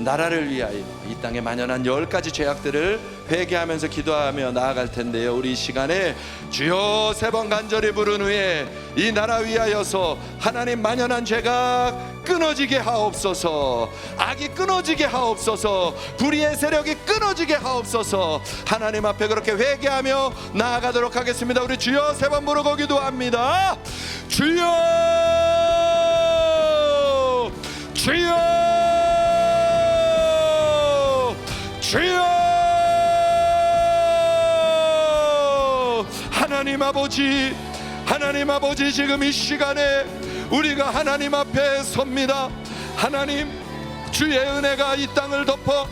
나라를 위하여 이 땅에 만연한 10가지 죄악들을 회개하면서 기도하며 나아갈 텐데요, 우리 이 시간에 주여 3번 간절히 부른 후에 이 나라 위하여서 하나님 만연한 죄가 끊어지게 하옵소서, 악이 끊어지게 하옵소서, 불의의 세력이 끊어지게 하옵소서. 하나님 앞에 그렇게 회개하며 나아가도록 하겠습니다. 우리 주여 3번 부르고 기도합니다. 주여, 주여, 주여. 하나님 아버지, 하나님 아버지, 지금 이 시간에 우리가 하나님 앞에 섭니다. 하나님, 주의 은혜가 이 땅을 덮어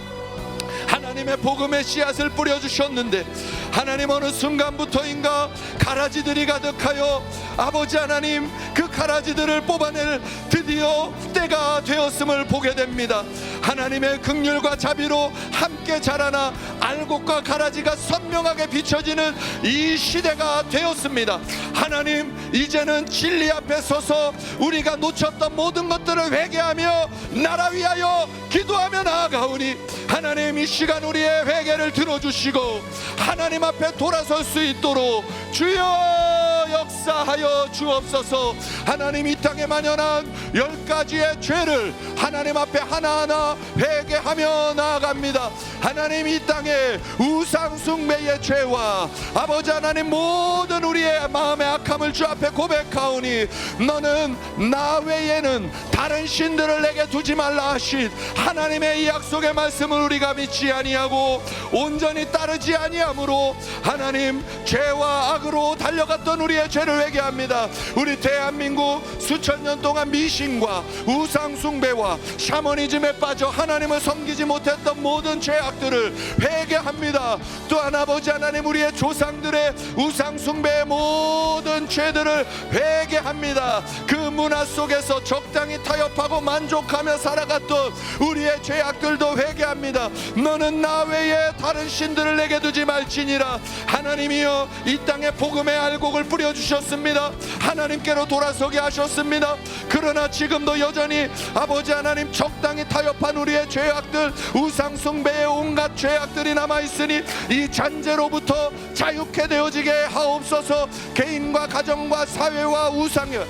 하나님의 복음의 씨앗을 뿌려주셨는데 하나님 어느 순간부터인가 가라지들이 가득하여 아버지 하나님 그 가라지들을 뽑아낼 드디어 때가 되었음을 보게 됩니다. 하나님의 긍휼과 자비로 함께 자라나 알곡과 가라지가 선명하게 비춰지는 이 시대가 되었습니다. 하나님, 이제는 진리 앞에 서서 우리가 놓쳤던 모든 것들을 회개하며 나라 위하여 기도하며 나아가오니 하나님, 이 시간 우리의 회개를 들어주시고 하나님 앞에 돌아설 수 있도록 주여 역사하여 주옵소서. 하나님, 이 땅에 만연한 10가지의 죄를 하나님 앞에 하나하나 회개하며 나아갑니다. 하나님, 이 땅에 우상 숭배의 죄와 아버지 하나님 모든 우리의 마음의 악함을 주 앞에 고백하오니 너는 나 외에는 다른 신들을 내게 두지 말라 하신 하나님의 이 약속의 말씀을 우리가 믿지 아니하고 온전히 따르지 아니하므로 하나님, 죄와 악으로 달려갔던 우리의 죄를 회개합니다. 우리 대한민국 수천 년 동안 미신과 우상 숭배와 샤머니즘에 빠져 하나님을 섬기지 못했던 모든 죄악들을 회개합니다. 또한 아버지 하나님, 우리의 조상들의 우상 숭배의 모든 죄들을 회개합니다. 그 문화 속에서 적당히 타협하고 만족하며 살아갔던 우리의 죄악들도 회개합니다. 너는 나 외에 다른 신들을 내게 두지 말지니라. 하나님이여, 이 땅에 복음의 알곡을 뿌려주셨습니다. 하나님께로 돌아서게 하셨습니다. 그러나 지금도 여전히 아버지 하나님 적당히 타협한 우리의 죄악들, 우상 숭배의 온갖 죄악들이 남아있으니 이 잔재로부터 자유케 되어지게 하옵소서. 개인과 가정과 사회와 우상을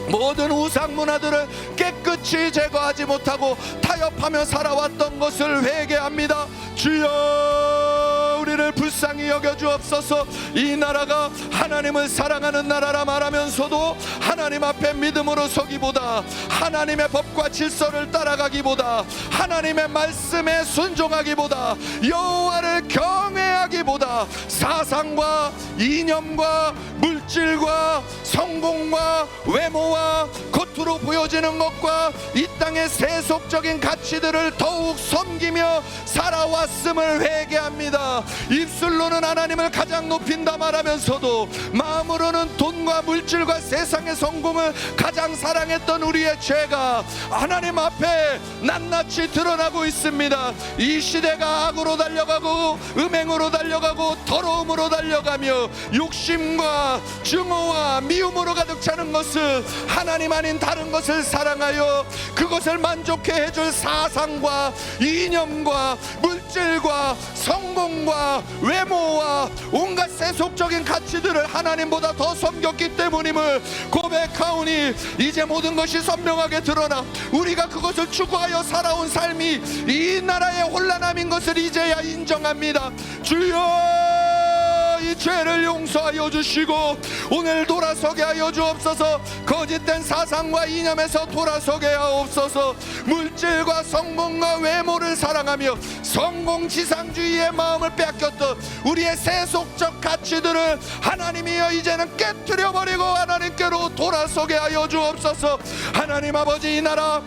모든 우상 문화들을 깨끗이 제거하지 못하고 타협하며 살아왔던 것을 회개합니다. 주여, 우리를 불쌍히 여겨주옵소서. 이 나라가 하나님을 사랑하는 나라라 말하면서도 하나님 앞에 믿음으로 서기보다, 하나님의 법과 질서를 따라가기보다, 하나님의 말씀에 순종하기보다, 여호와를 경외하기보다 사상과 이념과 물질과 성공과 외모와 겉으로 보여지는 것과 이 땅의 세속적인 가치들을 더욱 섬기며 살아왔음을 회개합니다. 입술로는 하나님을 가장 높인다 말하면서도 마음으로는 돈과 물질과 세상의 성공을 가장 사랑했던 우리의 죄가 하나님 앞에 낱낱이 드러나고 있습니다. 이 시대가 악으로 달려가고 음행으로 달려가고 더러움으로 달려가며 욕심과 증오와 미움으로 가득 차는 것은 하나님 아닌 다른 것을 사랑하여 그것을 만족해 해줄 사상과 이념과 물질과 성공과 외모와 온갖 세속적인 가치들을 하나님보다 더 섬겼기 때문임을 고백하오니 이제 모든 것이 선명하게 드러나 우리가 그것을 추구하여 살아온 삶이 이 나라의 혼란함인 것을 이제야 인정합니다. 주여, 이 죄를 용서하여 주시고 오늘 돌아서게 하여 주옵소서. 거짓된 사상과 이념에서 돌아서게 하옵소서. 물질과 성공과 외모를 사랑하며 성공지상주의의 마음을 빼앗겼던 우리의 세속적 가치들을 하나님이여 이제는 깨트려버리고 하나님께로 돌아서게 하여 주옵소서. 하나님 아버지, 이 나라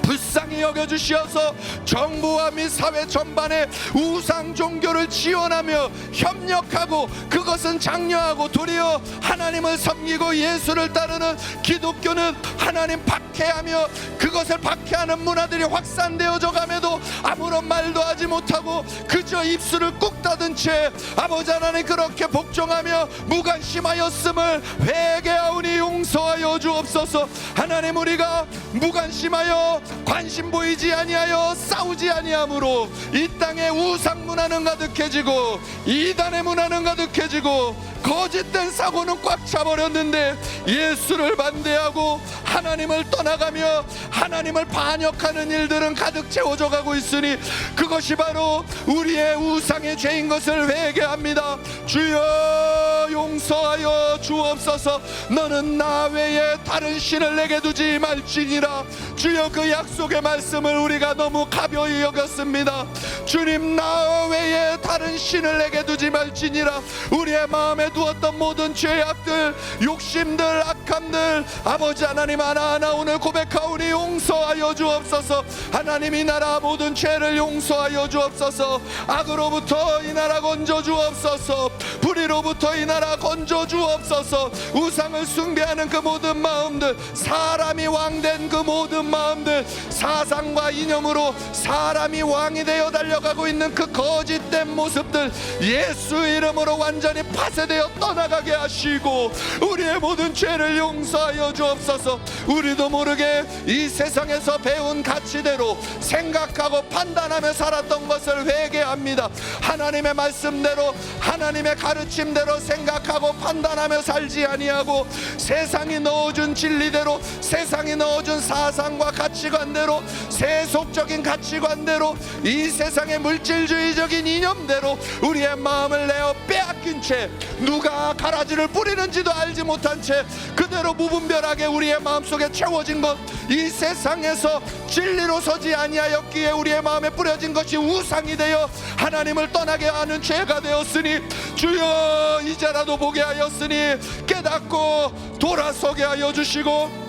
불쌍히 여겨주시어서 정부와 및 사회 전반에 우상 종교를 지원하며 협력하고 그것은 장려하고 도리어 하나님을 섬기고 예수를 따르는 기독교는 하나님 박해하며 그것을 박해하는 문화들이 확산되어져 감에도 아무런 말도 하지 못하고 그저 입술을 꾹 닫은 채 아버지 하나님 그렇게 복종하며 무관심하였음을 회개하오니 용서하여 주옵소서. 주옵소서. 하나님, 우리가 무관심하여 관심 보이지 아니하여 싸우지 아니하므로 이 땅에 우상 문화는 가득해지고 이단의 문화는 가득해지고 거짓된 사고는 꽉 차버렸는데 예수를 반대하고 하나님을 떠나가며 하나님을 반역하는 일들은 가득 채워져 가고 있으니 그것이 바로 우리의 우상의 죄인 것을 회개합니다. 주여 용서하여 주옵소서. 너는 나 외에 다른 신을 내게 두지 말지니라. 주여, 그 약속의 말씀을 우리가 너무 가벼이 여겼습니다. 주님, 나 외에 다른 신을 내게 두지 말지니라. 우리의 마음에 두었던 모든 죄악들, 욕심들, 악함들 아버지 하나님 하나하나 오늘 고백하오니 용서하여 주옵소서. 하나님, 이 나라 모든 죄를 용서하여 주옵소서. 악으로부터 이 나라 건져 주옵소서. 불의로부터 이 나라 건져 주옵소서. 우상을 숭배하는 그 모든 마음들, 사람이 왕된 그 모든 마음들, 사상과 이념으로 사람이 왕이 되어 달려가고 있는 그 거짓된 모습들 예수 이름으로 완전히 파쇄되어 떠나가게 하시고 우리의 모든 죄를 용서하여 주옵소서. 우리도 모르게 이 세상에서 배운 가치대로 생각하고 판단하며 살았던 것을 회개합니다. 하나님의 말씀대로 하나님의 가르침대로 생각하고 판단하며 살지 아니하고 세상이 넣어준 진리대로, 세상이 넣어준 사상과 가치관대로, 세속적인 가치관대로, 이 세상의 물질주의적인 이념대로 우리의 마음을 내어 빼앗긴 채 누가 가라지를 뿌리는지도 알지 못한 채 그대로 무분별하게 우리의 마음속에 채워진 것, 이 세상에서 진리로 서지 아니하였기에 우리의 마음에 뿌려진 것이 우상이 되어 하나님을 떠나게 하는 죄가 되었으니 주여, 이제라도 보게 하였으니 깨닫고 돌아서게 하여 주시고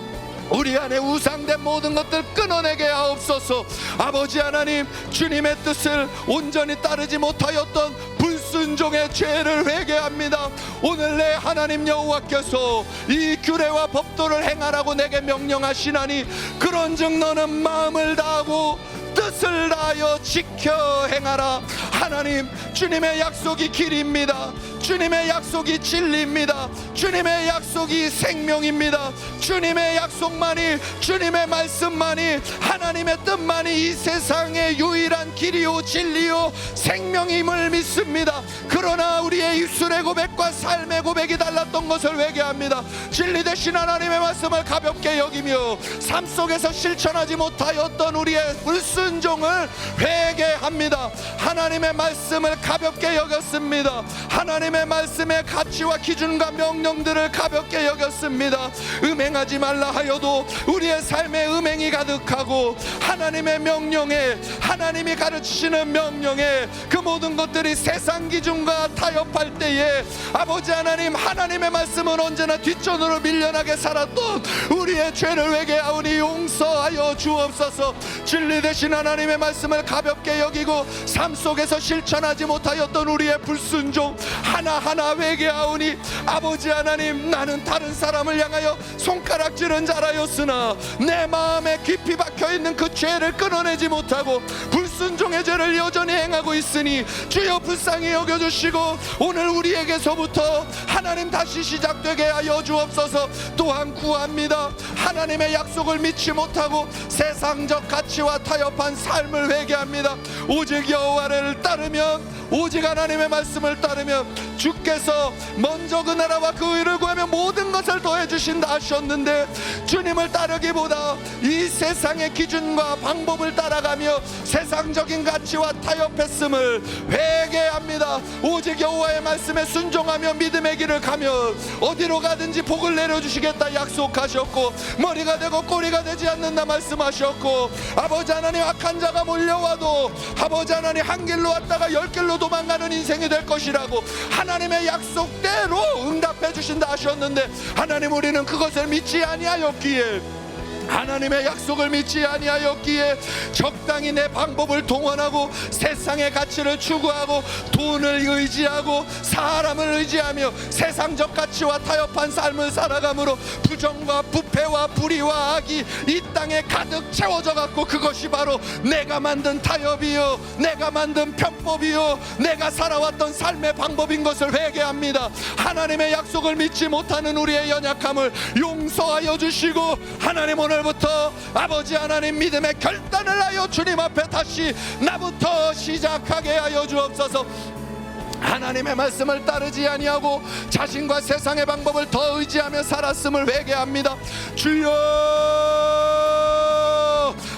우리 안에 우상된 모든 것들 끊어내게 하옵소서. 아버지 하나님, 주님의 뜻을 온전히 따르지 못하였던 불순종의 죄를 회개합니다. 오늘 내 하나님 여호와께서 이 규례와 법도를 행하라고 내게 명령하시나니 그런즉 너는 마음을 다하고 뜻을 다하여 지켜 행하라. 하나님, 주님의 약속이 길입니다. 주님의 약속이 진리입니다. 주님의 약속이 생명입니다. 주님의 약속만이, 주님의 말씀만이, 하나님의 뜻만이 이 세상의 유일한 길이요 진리요 생명임을 믿습니다. 그러나 우리의 입술의 고백과 삶의 고백이 달랐던 것을 회개합니다. 진리 되신 하나님의 말씀을 가볍게 여기며 삶 속에서 실천하지 못하였던 우리의 불순종을 회개합니다. 하나님의 말씀을 가볍게 여겼습니다. 하나님의 말씀의 가치와 기준과 명령들을 가볍게 여겼습니다. 음행하지 말라 하여도 우리의 삶에 음행이 가득하고 하나님의 명령에, 하나님이 가르치시는 명령에 그 모든 것들이 세상 기준과 타협할 때에 아버지 하나님, 하나님의 말씀은 언제나 뒷전으로 밀려나게 살았던 우리의 죄를 회개하오니 용서하여 주옵소서. 진리 되신 하나님의 말씀을 가볍게 여기고 삶 속에서 실천하지 못하였던 우리의 불순종 하나하나 회개하오니 아버지 하나님, 나는 다른 사람을 향하여 손가락질은 잘하였으나 내 마음에 깊이 박혀있는 그 죄를 끊어내지 못하고 불순종의 죄를 여전히 행하고 있으니 주여 불쌍히 여겨주시고 오늘 우리에게서부터 하나님 다시 시작되게 하여 주옵소서. 또한 구합니다. 하나님의 약속을 믿지 못하고 세상적 가치와 타협한 삶을 회개합니다. 오직 여호와를 따르면, 오직 하나님의 말씀을 따르면 주께서 먼저 그 나라와 그 의를 구하면 모든 것을 더해 주신다 하셨는데 주님을 따르기보다 이 세상의 기준과 방법을 따라가며 세상적인 가치와 타협했음을 회개합니다. 오직 여호와의 말씀에 순종하며 믿음의 길을 가면 어디로 가든지 복을 내려주시겠다 약속하셨고 머리가 되고 꼬리가 되지 않는다 말씀하셨고 아버지 하나님, 악한 자가 몰려와도 아버지 하나님 한 길로 왔다가 열 길로 도망가는 인생이 될 것이라고 하나님의 약속대로 응답해 주신다 하셨는데 하나님, 우리는 그것을 믿지 아니하였기에 하나님의 약속을 믿지 아니하였기에 적당히 내 방법을 동원하고 세상의 가치를 추구하고 돈을 의지하고 사람을 의지하며 세상적 가치와 타협한 삶을 살아가므로 부정과 부패와 불의와 악이 이 땅에 가득 채워져 갖고 그것이 바로 내가 만든 타협이요, 내가 만든 편법이요, 내가 살아왔던 삶의 방법인 것을 회개합니다. 하나님의 약속을 믿지 못하는 우리의 연약함을 용서하여 주시고, 하나님 오늘부터 아버지 하나님 믿음의 결단을 하여 주님 앞에 다시 나부터 시작하게 하여 주옵소서. 하나님의 말씀을 따르지 아니하고 자신과 세상의 방법을 더 의지하며 살았음을 회개합니다. 주여,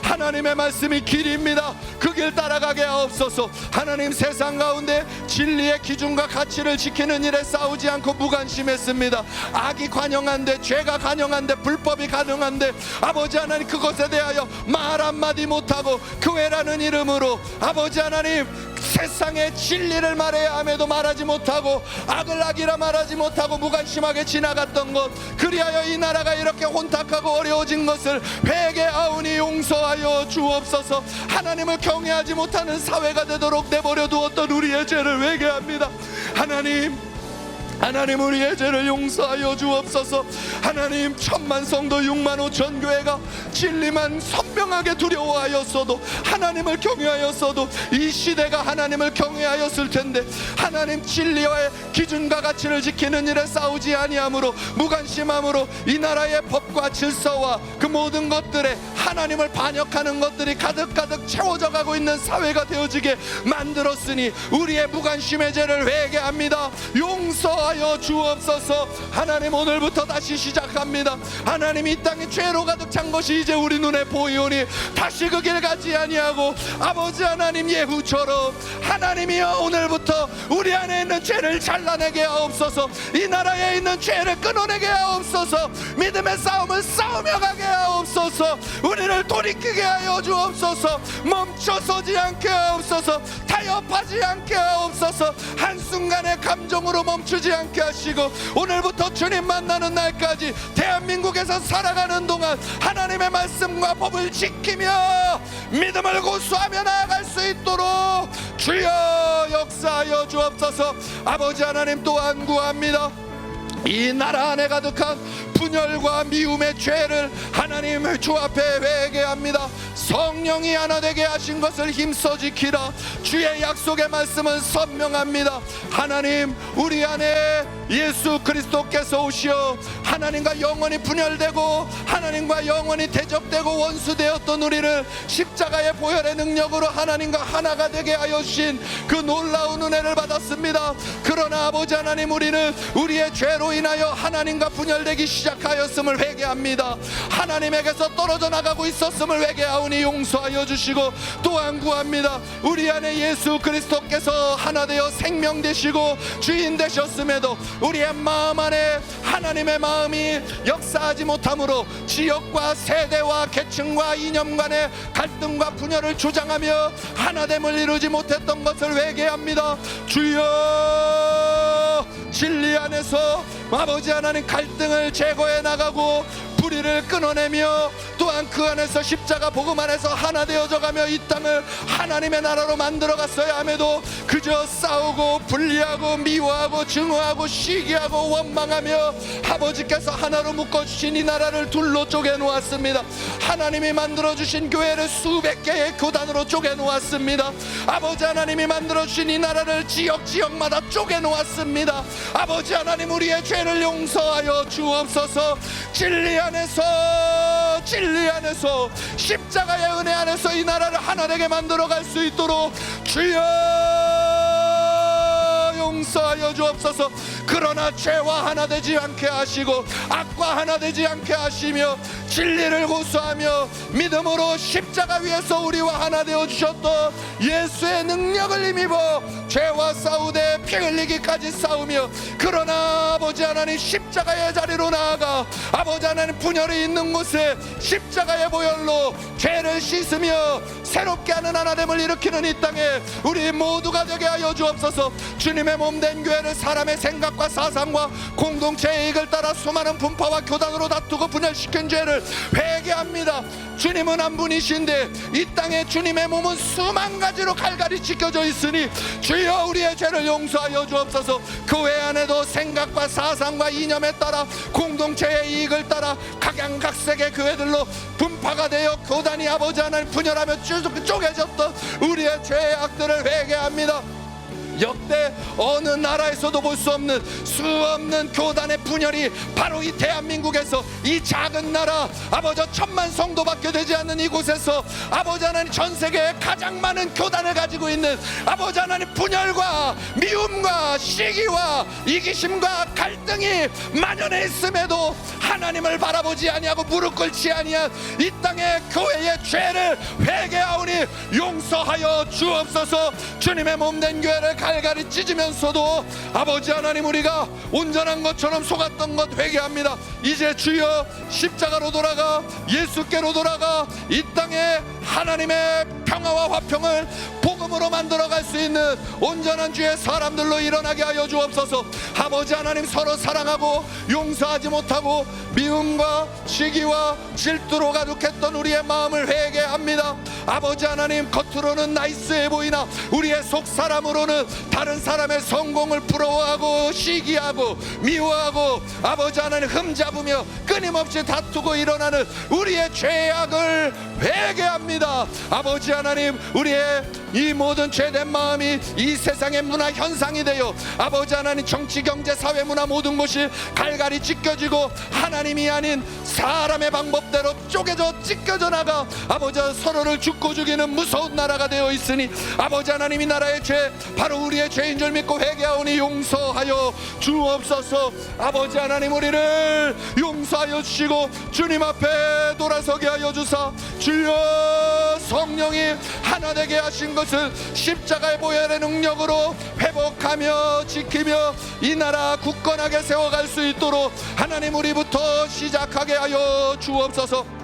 하나님의 말씀이 길입니다. 그 길 따라가게 하옵소서. 하나님, 세상 가운데 진리의 기준과 가치를 지키는 일에 싸우지 않고 무관심했습니다. 악이 관영한데, 죄가 관영한데, 불법이 가능한데 아버지 하나님 그것에 대하여 말 한마디 못하고 교회라는 이름으로 아버지 하나님 세상의 진리를 말해야 함에도 말하지 못하고 악을 악이라 말하지 못하고 무관심하게 지나갔던 것, 그리하여 이 나라가 이렇게 혼탁하고 어려워진 것을 회개하오니 용서하여 주옵소서. 하나님을 경외하지 못하는 사회가 되도록 내버려 두었던 우리의 죄를 회개합니다. 하나님 우리의 죄를 용서하여 주옵소서. 하나님, 1000만 성도 6만 5천 교회가 진리만 선명하게 두려워하였어도, 하나님을 경외하였어도 이 시대가 하나님을 경외하였을 텐데, 하나님 진리와의 기준과 가치를 지키는 일에 싸우지 아니함으로 무관심함으로 이 나라의 법과 질서와 그 모든 것들에 하나님을 반역하는 것들이 가득가득 채워져 가고 있는 사회가 되어지게 만들었으니 우리의 무관심의 죄를 회개합니다. 용서하여 주옵소서. 하나님, 오늘부터 다시 시작합니다. 하나님, 이 땅에 죄로 가득 찬 것이 이제 우리 눈에 보이오니 다시 그 길 가지 아니하고 아버지 하나님 예후처럼 하나님이여 오늘부터 우리 안에 있는 죄를 잘라내게 하옵소서. 이 나라에 있는 죄를 끊어내게 하옵소서. 믿음의 싸움을 싸우며 가게 하옵소서. 우리를 돌이키게 하여 주옵소서. 멈춰서지 않게 하옵소서. 타협하지 않게 하옵소서. 한순간의 감정으로 멈추지 않게 하시고, 오늘부터 주님 만나는 날까지 대한민국에서 살아가는 동안 하나님의 말씀과 법을 지키며 믿음을 고수하며 나아갈 수 있도록 주여 역사하여 주옵소서. 아버지 하나님, 또한 구합니다. 이 나라 안에 가득한 분열과 미움의 죄를 하나님 주 앞에 회개합니다. 성령이 하나 되게 하신 것을 힘써 지키라. 주의 약속의 말씀은 선명합니다. 하나님, 우리 안에 예수 그리스도께서 오시어 하나님과 영원히 분열되고 하나님과 영원히 대적되고 원수되었던 우리를 십자가의 보혈의 능력으로 하나님과 하나가 되게 하여 주신 그 놀라운 은혜를 받았습니다. 그러나 아버지 하나님, 우리는 우리의 죄로 인하여 하나님과 분열되기 시작하였음을 회개합니다. 하나님에게서 떨어져 나가고 있었음을 회개하오니 용서하여 주시고, 또한 구합니다. 우리 안에 예수 그리스도께서 하나 되어 생명 되시고 주인 되셨음에도 우리의 마음 안에 하나님의 마음이 역사하지 못함으로 지역과 세대와 계층과 이념 간의 갈등과 분열을 조장하며 하나됨을 이루지 못했던 것을 회개합니다. 주여, 진리 안에서 아버지 하나님 갈등을 제거해 나가고 불의를 끊어내며 또한 그 안에서 십자가 복음 안에서 하나 되어져 가며 이 땅을 하나님의 나라로 만들어 갔어야 함에도 그저 싸우고 분리하고 미워하고 증오하고 시기하고 원망하며 아버지께서 하나로 묶어주신 이 나라를 둘로 쪼개 놓았습니다. 하나님이 만들어주신 교회를 수백 개의 교단으로 쪼개 놓았습니다. 아버지 하나님이 만들어주신 이 나라를 지역마다 쪼개 놓았습니다. 아버지 하나님, 우리의 죄를 용서하여 주옵소서. 진리 안에서 십자가의 은혜 안에서 이 나라를 하나 되게 만들어 갈 수 있도록 주여 용서하여 주옵소서. 그러나 죄와 하나 되지 않게 하시고 악과 하나 되지 않게 하시며 진리를 고수하며 믿음으로 십자가 위에서 우리와 하나 되어 주셨던 예수의 능력을 힘입어 죄와 싸우되 피 흘리기까지 싸우며, 그러나 아버지 하나님 십자가의 자리로 나아가 아버지 하나님 분열이 있는 곳에 십자가의 보혈로 죄를 씻으며 새롭게 하는 하나됨을 일으키는 이 땅에 우리 모두가 되게 하여 주옵소서. 주님의 몸된 교회를 사람의 생각과 사상과 공동체의 이익을 따라 수많은 분파와 교단으로 다투고 분열시킨 죄를 회개합니다. 주님은 한 분이신데 이 땅에 주님의 몸은 수만 가지로 갈갈이 찢겨져 있으니 주여 우리의 죄를 용서하여 주옵소서. 그 외 안에도 생각과 사상과 이념에 따라 공동체의 이익을 따라 각양각색의 교회들로 분파가 되어 교단이 아버지 하나님 분열하며 쪼개졌던 우리의 죄의 악들을 회개합니다. 역대 어느 나라에서도 볼 수 없는 수없는 교단의 분열이 바로 이 대한민국에서, 이 작은 나라 아버지 1000만 성도밖에 되지 않는 이곳에서 아버지 하나님 전 세계에 가장 많은 교단을 가지고 있는 아버지 하나님 분열과 미움과 시기와 이기심과 갈등이 만연해 있음에도 하나님을 바라보지 아니하고 무릎 꿇지 아니한 이 땅의 교회의 죄를 회개하오니 용서하여 주옵소서. 주님의 몸된 교회를 갈갈이 찢으면서도 아버지 하나님 우리가 온전한 것처럼 속았던 것 회개합니다. 이제 주여 십자가로 돌아가 예수께로 돌아가 이 땅에 하나님의 평화와 화평을 복음으로 만들어갈 수 있는 온전한 주의 사람들로 일어나게 하여 주옵소서. 아버지 하나님 서로 사랑하고 용서하지 못하고 미움과 시기와 질투로 가득했던 우리의 마음을 회개합니다. 아버지 하나님 겉으로는 나이스해 보이나 우리의 속사람으로는 다른 사람의 성공을 부러워하고 시기하고 미워하고 아버지 하나님 흠잡으며 끊임없이 다투고 일어나는 우리의 죄악을 회개합니다. 아버지 하나님 우리의 이 모든 죄된 마음이 이 세상의 문화 현상이 되어 아버지 하나님 정치 경제 사회 문화 모든 것이 갈갈이 찢겨지고 하나님이 아닌 사람의 방법대로 쪼개져 찢겨져 나가 아버지 서로를 죽고 죽이는 무서운 나라가 되어 있으니 아버지 하나님 이 나라의 죄 바로 우리의 죄인 줄 믿고 회개하오니 용서하여 주옵소서. 아버지 하나님 우리를 용서하여 주시고 주님 앞에 돌아서게 하여 주사 주여 성령이 하나 되게 하신 것을 십자가의 보혈의 능력으로 회복하며 지키며 이 나라 굳건하게 세워갈 수 있도록 하나님 우리부터 시작하게 하여 주옵소서.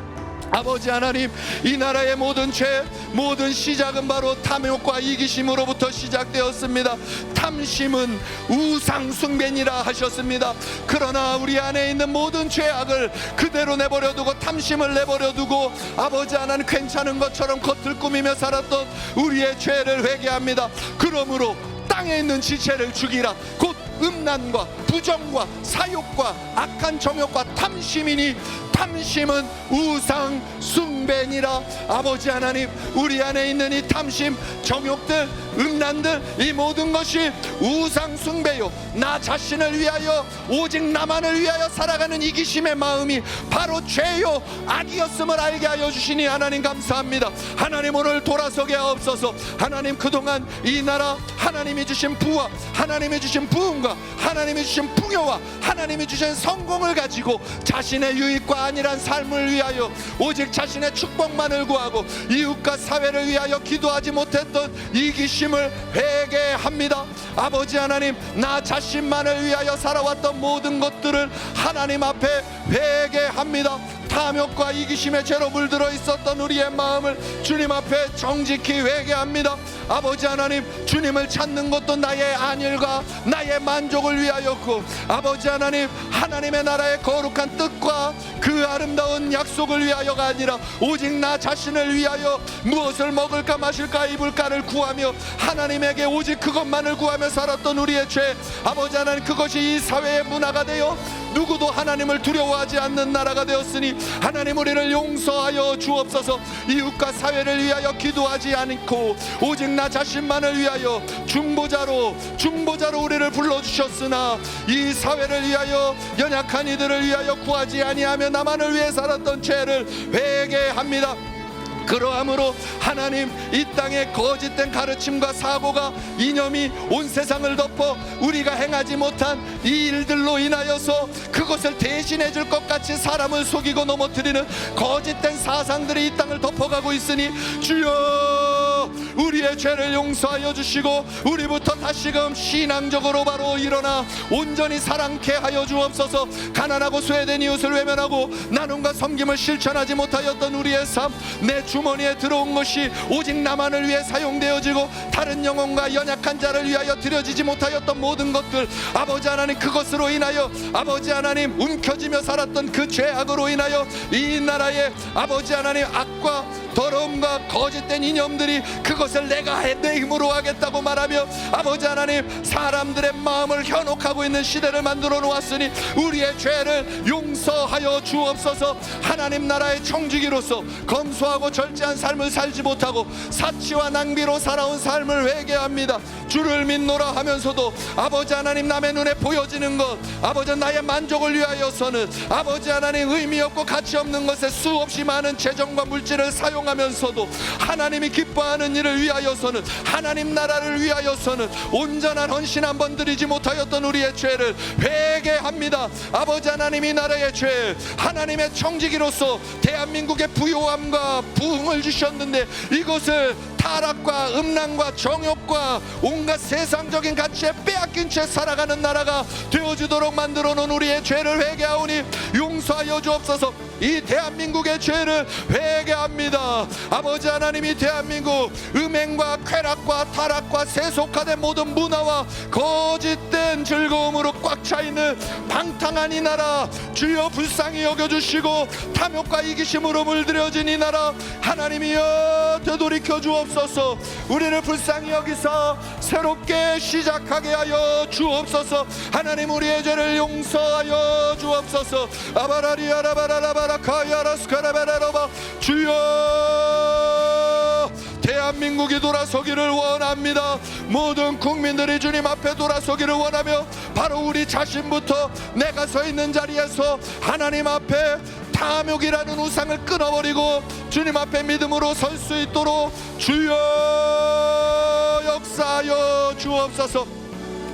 아버지 하나님 이 나라의 모든 죄 모든 시작은 바로 탐욕과 이기심으로부터 시작되었습니다. 탐심은 우상 숭배니라 하셨습니다. 그러나 우리 안에 있는 모든 죄악을 그대로 내버려 두고 탐심을 내버려 두고 아버지 하나님 괜찮은 것처럼 겉을 꾸미며 살았던 우리의 죄를 회개합니다. 그러므로 땅에 있는 지체를 죽이라. 곧 음란과 부정과 사욕과 악한 정욕과 탐심이니 탐심은 우상 숭배니라. 아버지 하나님 우리 안에 있는 이 탐심 정욕들 음란들 이 모든 것이 우상 숭배요 나 자신을 위하여 오직 나만을 위하여 살아가는 이기심의 마음이 바로 죄요 악이었음을 알게 하여 주시니 하나님 감사합니다. 하나님 오늘 돌아서게 하옵소서. 하나님 그동안 이 나라 하나님이 주신 부와 하나님이 주신 부흥과 하나님이 주신 풍요와 하나님이 주신 성공을 가지고 자신의 유익과 안일한 삶을 위하여 오직 자신의 축복만을 구하고 이웃과 사회를 위하여 기도하지 못했던 이기심을 회개합니다. 아버지 하나님 나 자신만을 위하여 살아왔던 모든 것들을 하나님 앞에 회개합니다. 탐욕과 이기심의 죄로 물들어 있었던 우리의 마음을 주님 앞에 정직히 회개합니다. 아버지 하나님 주님을 찾는 것도 나의 안일과 나의 만족을 위하였고 아버지 하나님 하나님의 나라의 거룩한 뜻과 그 아름다운 약속을 위하여가 아니라 오직 나 자신을 위하여 무엇을 먹을까 마실까 입을까를 구하며 하나님에게 오직 그것만을 구하며 살았던 우리의 죄 아버지 하나님 그것이 이 사회의 문화가 되어 누구도 하나님을 두려워하지 않는 나라가 되었으니 하나님 우리를 용서하여 주옵소서. 이웃과 사회를 위하여 기도하지 않고 오직 나 자신만을 위하여 중보자로 우리를 불러주셨으나 이 사회를 위하여 연약한 이들을 위하여 구하지 아니하며 나만을 위해 살았던 죄를 회개합니다. 그러함으로 하나님 이 땅에 거짓된 가르침과 사고가 이념이 온 세상을 덮어 우리가 행하지 못한 이 일들로 인하여서 그것을 대신해 줄 것 같이 사람을 속이고 넘어뜨리는 거짓된 사상들이 이 땅을 덮어가고 있으니 주여 우리의 죄를 용서하여 주시고 우리부터 다시금 신앙적으로 바로 일어나 온전히 사랑케 하여 주옵소서. 가난하고 소외된 이웃을 외면하고 나눔과 섬김을 실천하지 못하였던 우리의 삶, 내 주머니에 들어온 것이 오직 나만을 위해 사용되어지고 다른 영혼과 연약한 자를 위하여 드려지지 못하였던 모든 것들, 아버지 하나님, 그것으로 인하여 아버지 하나님 움켜쥐며 살았던 그 죄악으로 인하여 이 나라의 아버지 하나님 악과 더러움과 거짓된 이념들이 그것을 내가 내 힘으로 하겠다고 말하며 아버지 하나님 사람들의 마음을 현혹하고 있는 시대를 만들어 놓았으니 우리의 죄를 용서하여 주옵소서. 하나님 나라의 청지기로서 검소하고 절제한 삶을 살지 못하고 사치와 낭비로 살아온 삶을 회개합니다. 주를 믿노라 하면서도 아버지 하나님 남의 눈에 보여지는 것, 아버지 나의 만족을 위하여서는 아버지 하나님 의미 없고 가치 없는 것에 수없이 많은 재정과 물질을 사용하면서도 하나님이 기뻐하는 일을 위하여서는, 하나님 나라를 위하여서는 온전한 헌신 한번 드리지 못하였던 우리의 죄를 회개합니다. 아버지 하나님 이 나라의 죄, 하나님의 청지기로서 대한민국의 부요함과 부흥을 주셨는데 이것을 타락과 음란과 정욕과 온갖 세상적인 가치에 빼앗긴 채 살아가는 나라가 되어주도록 만들어 놓은 우리의 죄를 회개하오니 용서하여 주옵소서. 이 대한민국의 죄를 회개합니다. 아버지 하나님 이 대한민국 음행과 쾌락과 타락과 세속화된 모든 문화와 거짓된 즐거움으로 꽉 차있는 방탕한 이 나라 주여 불쌍히 여겨주시고 탐욕과 이기심으로 물들여진 이 나라 하나님이여 되돌이켜 주옵소서. 우리를 불쌍히 여기서 새롭게 시작하게 하여 주옵소서. 하나님 우리의 죄를 용서하여 주옵소서. 아바라리아라바라라바라 카야라스카라바라라바 주여 대한민국이 돌아서기를 원합니다. 모든 국민들이 주님 앞에 돌아서기를 원하며 바로 우리 자신부터 내가 서 있는 자리에서 하나님 앞에 탐욕이라는 우상을 끊어버리고 주님 앞에 믿음으로 설 수 있도록 주여 역사하여 주옵소서.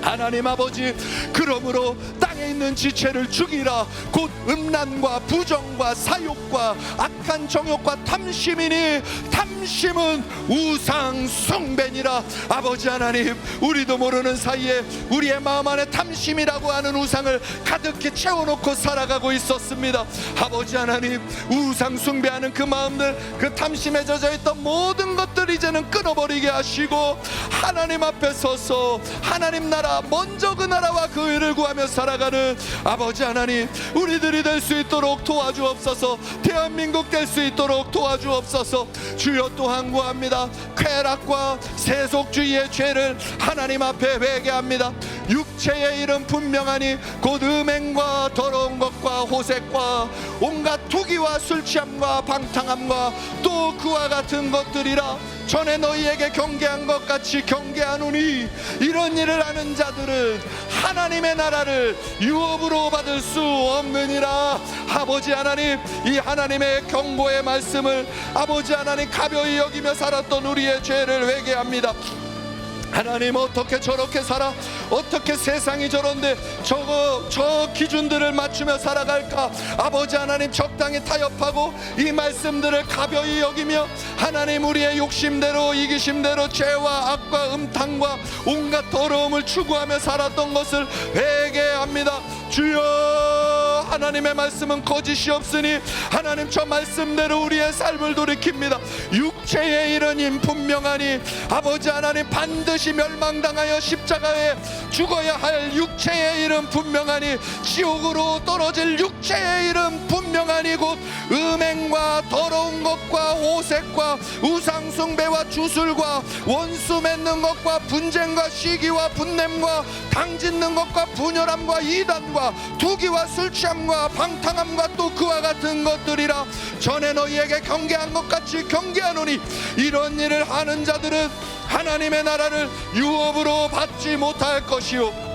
하나님 아버지, 그러므로 땅에 있는 지체를 죽이라. 곧 음란과 부정과 사욕과 악한 정욕과 탐심이니 탐심은 우상 숭배니라. 아버지 하나님, 우리도 모르는 사이에 우리의 마음 안에 탐심이라고 하는 우상을 가득히 채워놓고 살아가고 있었습니다. 아버지 하나님, 우상 숭배하는 그 마음들, 그 탐심에 젖어있던 모든 것들 이제는 끊어버리게 하시고 하나님 앞에 서서 하나님 나라, 먼저 그 나라와 그 의를 구하며 살아가는 아버지 하나님, 우리들이 될 수 있도록 도와주옵소서. 대한민국 될 수 있도록 도와주옵소서. 주여 또한 구합니다. 쾌락과 세속주의의 죄를 하나님 앞에 회개합니다. 육체의 일은 분명하니 곧 음행과 더러운 것과 호색과 온갖 투기와 술취함과 방탕함과 또 그와 같은 것들이라. 전에 너희에게 경계한 것 같이 경계하노니 이런 일을 하는 자들은 하나님의 나라를 유업으로 받을 수 없느니라. 아버지 하나님, 이 하나님의 경고의 말씀을 아버지 하나님 가벼이 여기며 살았던 우리의 죄를 회개합니다. 하나님, 어떻게 저렇게 살아? 어떻게 세상이 저런데 저 기준들을 맞추며 살아갈까? 아버지 하나님, 적당히 타협하고 이 말씀들을 가벼이 여기며 하나님 우리의 욕심대로 이기심대로 죄와 악과 음탕과 온갖 더러움을 추구하며 살았던 것을 회개합니다. 주여, 하나님의 말씀은 거짓이 없으니 하나님 저 말씀대로 우리의 삶을 돌이킵니다. 육체의 일은 임분명하니 아버지 하나님, 반드시 멸망당하여 십자가에 죽어야 할 육체의 일은 분명하니, 지옥으로 떨어질 육체의 일은 분명하니 곧 음행과 더러운 것과 오색과 우상숭배와 주술과 원수 맺는 것과 분쟁과 시기와 분냄과 당짓는 것과 분열함과 이단과 투기와 술취함과 방탕함과 또 그와 같은 것들이라. 전에 너희에게 경계한 것 같이 경계하노니 이런 일을 하는 자들은 하나님의 나라를 유업으로 받지 못할 것이요.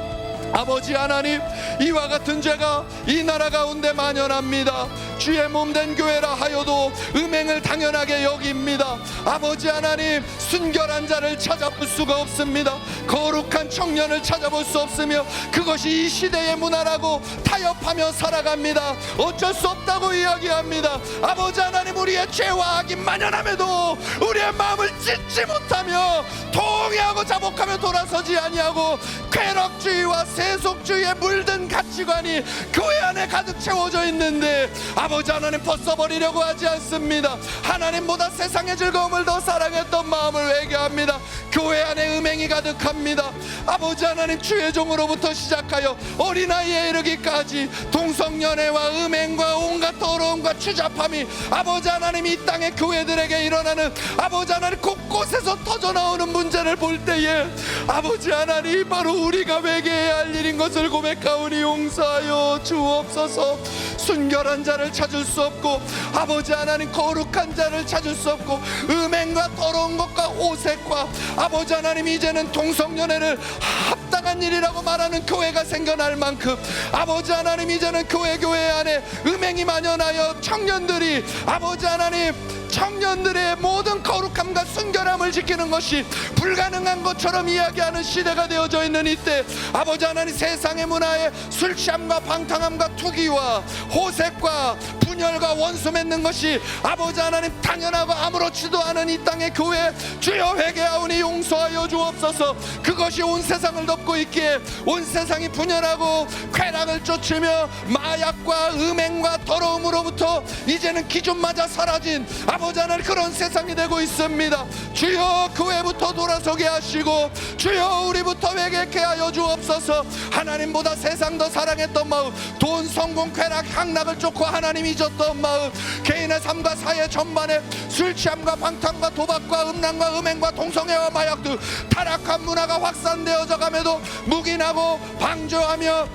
아버지 하나님, 이와 같은 죄가 이 나라 가운데 만연합니다. 주의 몸된 교회라 하여도 음행을 당연하게 여깁니다. 아버지 하나님, 순결한 자를 찾아볼 수가 없습니다. 거룩한 청년을 찾아볼 수 없으며 그것이 이 시대의 문화라고 타협하며 살아갑니다. 어쩔 수 없다고 이야기합니다. 아버지 하나님, 우리의 죄와 악이 만연함에도 우리의 마음을 찢지 못하며 통회하고 자복하며 돌아서지 아니하고 쾌락주의와 세속주의에 물든 가치관이 교회 안에 가득 채워져 있는데 아버지 하나님, 벗어버리려고 하지 않습니다. 하나님보다 세상의 즐거움을 더 사랑했던 마음을 회개합니다. 교회 안에 음행이 가득합니다. 아버지 하나님, 주의 종으로부터 시작하여 어린아이에 이르기까지 동성연애와 음행과 온갖 더러움과 추잡함이 아버지 하나님 이 땅의 교회들에게 일어나는 아버지 하나님 곳곳에서 터져나오는 문제를 볼 때에 아버지 하나님, 바로 우리가 회개해야 할 일인 것을 고백하오니 용서하여 주옵소서. 순결한 자를 찾을 수 없고 아버지 하나님 거룩한 자를 찾을 수 없고 음행과 더러운 것과 호색과 아버지 하나님 이제는 동성연애를 합당한 일이라고 말하는 교회가 생겨날 만큼 아버지 하나님 이제는 교회 안에 음행이 만연하여 청년들이 아버지 하나님 청년들의 모든 거룩함과 순결함을 지키는 것이 불가능한 것처럼 이야기하는 시대가 되어져 있는 이때 아버지 하나님 세상의 문화에 술 취함과 방탕함과 투기와 호색과 분열과 원수 맺는 것이 아버지 하나님 당연하고 아무렇지도 않은 이 땅의 교회 주여 회개하오니 용서하여 주옵소서. 그것이 온 세상을 덮고 있기에 온 세상이 분열하고 쾌락을 쫓으며 마약과 음행과 더러움으로부터 이제는 기준마저 사라진 아버지 하나님 그런 세상이 되고 있습니다. 주여 교회부터 돌아서게 하시고 주여 우리부터 회개케 하여 주옵소서. 하나님보다 세상 더 사랑했던 마음, 돈, 성공, 쾌락, 향락을 쫓고 하나님 잊었던 마음, 개인의 삶과 사회 전반에 술 취함과 방탕과 도박과 음란과 음행과 동성애와 마약 등 타락한 문화가 확산되어져 감에도 묵인하고 방조하며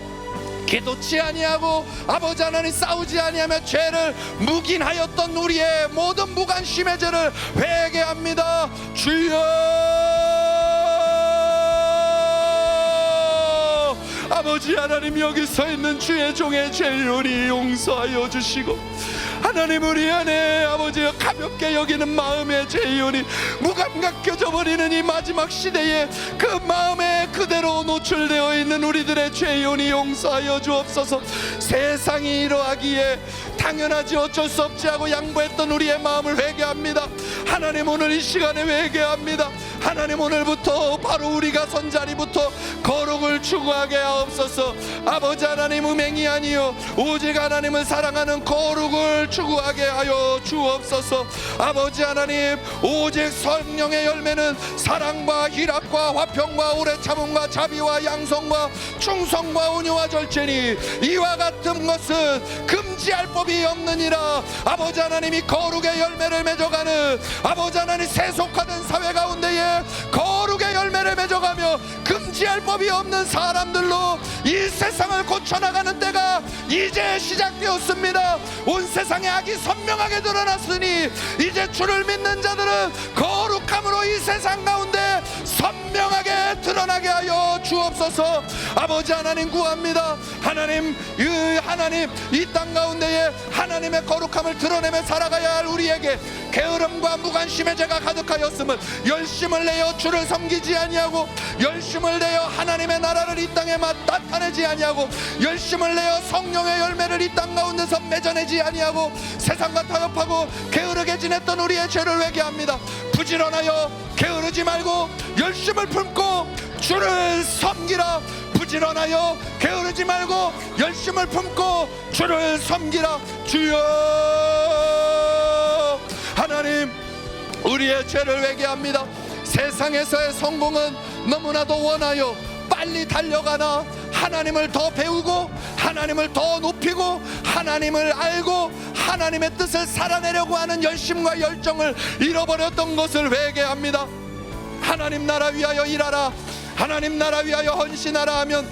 기도치 아니하고 아버지 하나님 싸우지 아니하며 죄를 묵인하였던 우리의 모든 무관심의 죄를 회개합니다. 주여 아버지 하나님, 여기 서 있는 주의 종의 죄인이 용서하여 주시고 하나님 우리 안에 아버지 가볍게 여기는 마음의 죄인이 무감각해져 버리는 이 마지막 시대에 그 마음에 그대로 노출되어 있는 우리들의 죄인이 용서하여 주옵소서. 세상이 이러하기에 당연하지 어쩔 수 없지 하고 양보했던 우리의 마음을 회개합니다. 하나님 오늘 이 시간에 회개합니다. 하나님 오늘부터 바로 우리가 선 자리부터 거룩을 추구하게 하옵소서. 아버지 하나님 음행이 아니요 오직 하나님을 사랑하는 거룩을 추구하게 하여 주옵소서. 아버지 하나님 오직 성령의 열매는 사랑과 희락과 화평과 오래 참음과 자비와 양성과 충성과 온유와 절제니 이와 같은 것은 금지할 법이 없느니라. 아버지 하나님이 거룩의 열매를 맺어가는 아버지 하나님 세속화된 사회 가운데에 거룩의 열매를 맺어가며 금지할 법이 없는 사람들로 이 세상을 고쳐나가는 때가 이제 시작되었습니다. 온 세상의 악이 선명하게 드러났으니 이제 주를 믿는 자들은 거룩함으로 이 세상 가운데 선명하게 드러나게 하여 주옵소서. 아버지 하나님 구합니다. 하나님 이 땅 가운데에 하나님의 거룩함을 드러내며 살아가야 할 우리에게 게으름과 무관심의 죄가 가득하였음을 열심을 내어 주를 섬기지 아니하고 열심을 내어 하나님의 나라를 이 땅에 나타내지 아니하고 열심을 내어 성령의 열매를 이 땅 가운데서 맺어내지 아니하고 세상과 타협하고 게으르게 지냈던 우리의 죄를 회개합니다. 부지런하여 게으르지 말고 열심을 품고 주를 섬기라. 부지런하여 게으르지 말고 열심을 품고 주를 섬기라. 주여 하나님 우리의 죄를 회개합니다. 세상에서의 성공은 너무나도 원하여 빨리 달려가나 하나님을 더 배우고 하나님을 더 높이고 하나님을 알고 하나님의 뜻을 살아내려고 하는 열심과 열정을 잃어버렸던 것을 회개합니다. 하나님 나라 위하여 일하라, 하나님 나라 위하여 헌신하라 하면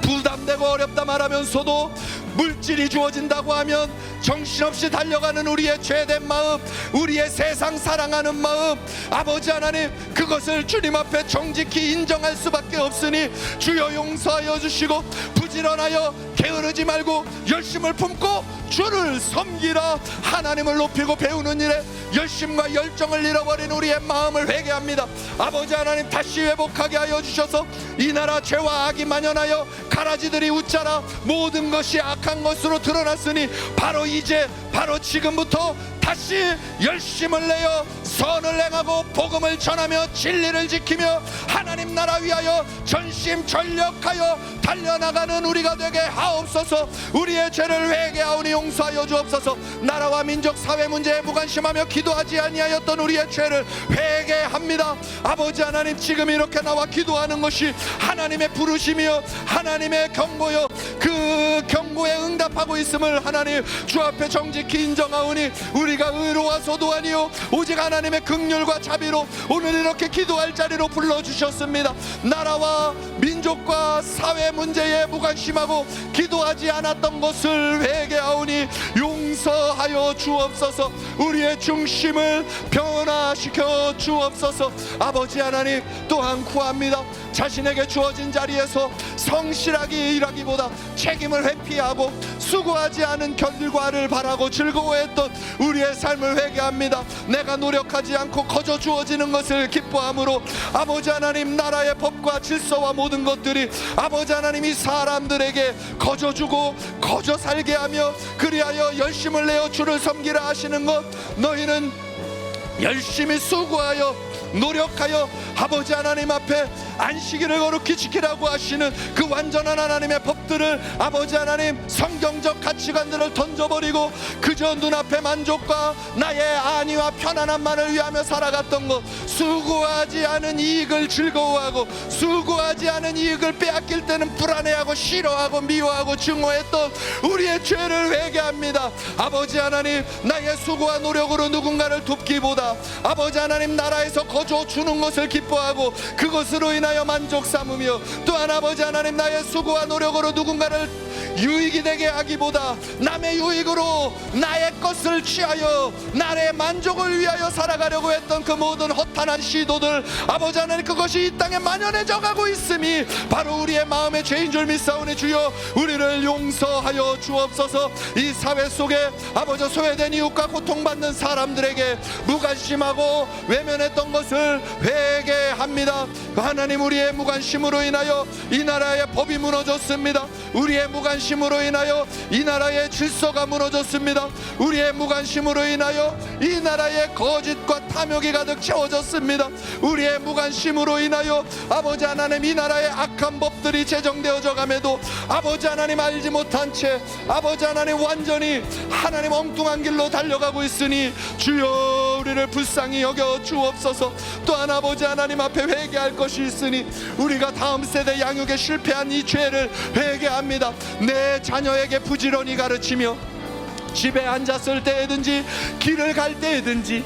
부담되고 어렵다 말하면서도 물질이 주어진다고 하면 정신없이 달려가는 우리의 죄된 마음, 우리의 세상 사랑하는 마음, 아버지 하나님 그것을 주님 앞에 정직히 인정할 수밖에 없으니 주여 용서하여 주시고 부지런하여 게으르지 말고 열심을 품고 주를 섬기라. 하나님을 높이고 배우는 일에 열심과 열정을 잃어버린 우리의 마음을 회개합니다. 아버지 하나님, 다시 회복하게 하여 주셔서 이 나라 죄와 악이 만연하여 가라지들이 웃자라 모든 것이 악한 것으로 드러났으니 바로 이제 바로 지금부터 다시 열심을 내어 선을 행하고 복음을 전하며 진리를 지키며 하나님 나라 위하여 전심전력하여 달려나가는 우리가 되게 하옵소서. 우리의 죄를 회개하오니 용서하여 주옵소서. 나라와 민족 사회 문제에 무관심하며 기도하지 아니하였던 우리의 죄를 회개합니다. 아버지 하나님, 지금 이렇게 나와 기도하는 것이 하나님의 부르심이요 하나님의 경고요, 그 경고에 응답하고 있음을 하나님 주 앞에 정직히 인정하오니 우리가 의로와서도 아니요 오직 하나님의 긍휼과 자비로 오늘 이렇게 기도할 자리로 불러주셨습니다. 나라와 민족과 사회 문제에 무관심하고 기도하지 않았던 것을 회개하오니 용서하여 주옵소서. 우리의 중심을 변화시켜 주옵소서. 아버지 하나님, 또한 구합니다. 자신에게 주어진 자리에서 성실하게 일하기보다 책임을 회피하고 수고하지 않은 결과를 바라고 즐거워했던 우리의 삶을 회개합니다. 내가 노력하지 않고 거저 주어지는 것을 기뻐함으로 아버지 하나님, 나라의 법과 질서와 모든 것들이 아버지 하나님 이 사람들에게 거저 주고 거저 살게 하며 그리하여 열심을 내어 주를 섬기라 하시는 것, 너희는 열심히 수고하여 노력하여 아버지 하나님 앞에 안식일을 거룩히 지키라고 하시는 그 완전한 하나님의 법들을 아버지 하나님 성경적 가치관들을 던져버리고 그저 눈앞의 만족과 나의 안위와 편안함만을 위하며 살아갔던 것, 수고하지 않은 이익을 즐거워하고 수고하지 않은 이익을 빼앗길 때는 불안해하고 싫어하고 미워하고 증오했던 우리의 죄를 회개합니다. 아버지 하나님, 나의 수고와 노력으로 누군가를 돕기보다 아버지 하나님 나라에서 거저 주는 것을 기뻐하고 그것으로 인하여 만족 삼으며, 또한 아버지 하나님 나의 수고와 노력으로 누군가를 유익이 되게 하기보다 남의 유익으로 나의 것을 취하여 나의 만족을 위하여 살아가려고 했던 그 모든 허탄한 시도들, 아버지 하나님 그것이 이 땅에 만연해져 가고 있음이 바로 우리의 마음의 죄인 줄 믿사오니 주여 우리를 용서하여 주옵소서. 이 사회 속에 아버지 소외된 이웃과 고통받는 사람들에게 무관심하고 외면했던 것을 회개합니다. 하나님, 우리의 무관심으로 인하여 이 나라의 법이 무너졌습니다. 우리의 무관심으로 인하여 이 나라의 질서가 무너졌습니다. 우리의 무관심으로 인하여 이 나라의 거짓과 탐욕이 가득 채워졌습니다. 우리의 무관심으로 인하여 아버지 하나님 이 나라의 악한 법들이 제정되어져 감에도 아버지 하나님 알지 못한 채 아버지 하나님 완전히 하나님 엉뚱한 길로 달려가고 있으니 주여 우리를 불쌍히 여겨 주옵소서. 또한 아버지 하나님 앞에 회개할 것이 있으니 우리가 다음 세대 양육에 실패한 이 죄를 회개합니다. 내 자녀에게 부지런히 가르치며 집에 앉았을 때든지 길을 갈 때든지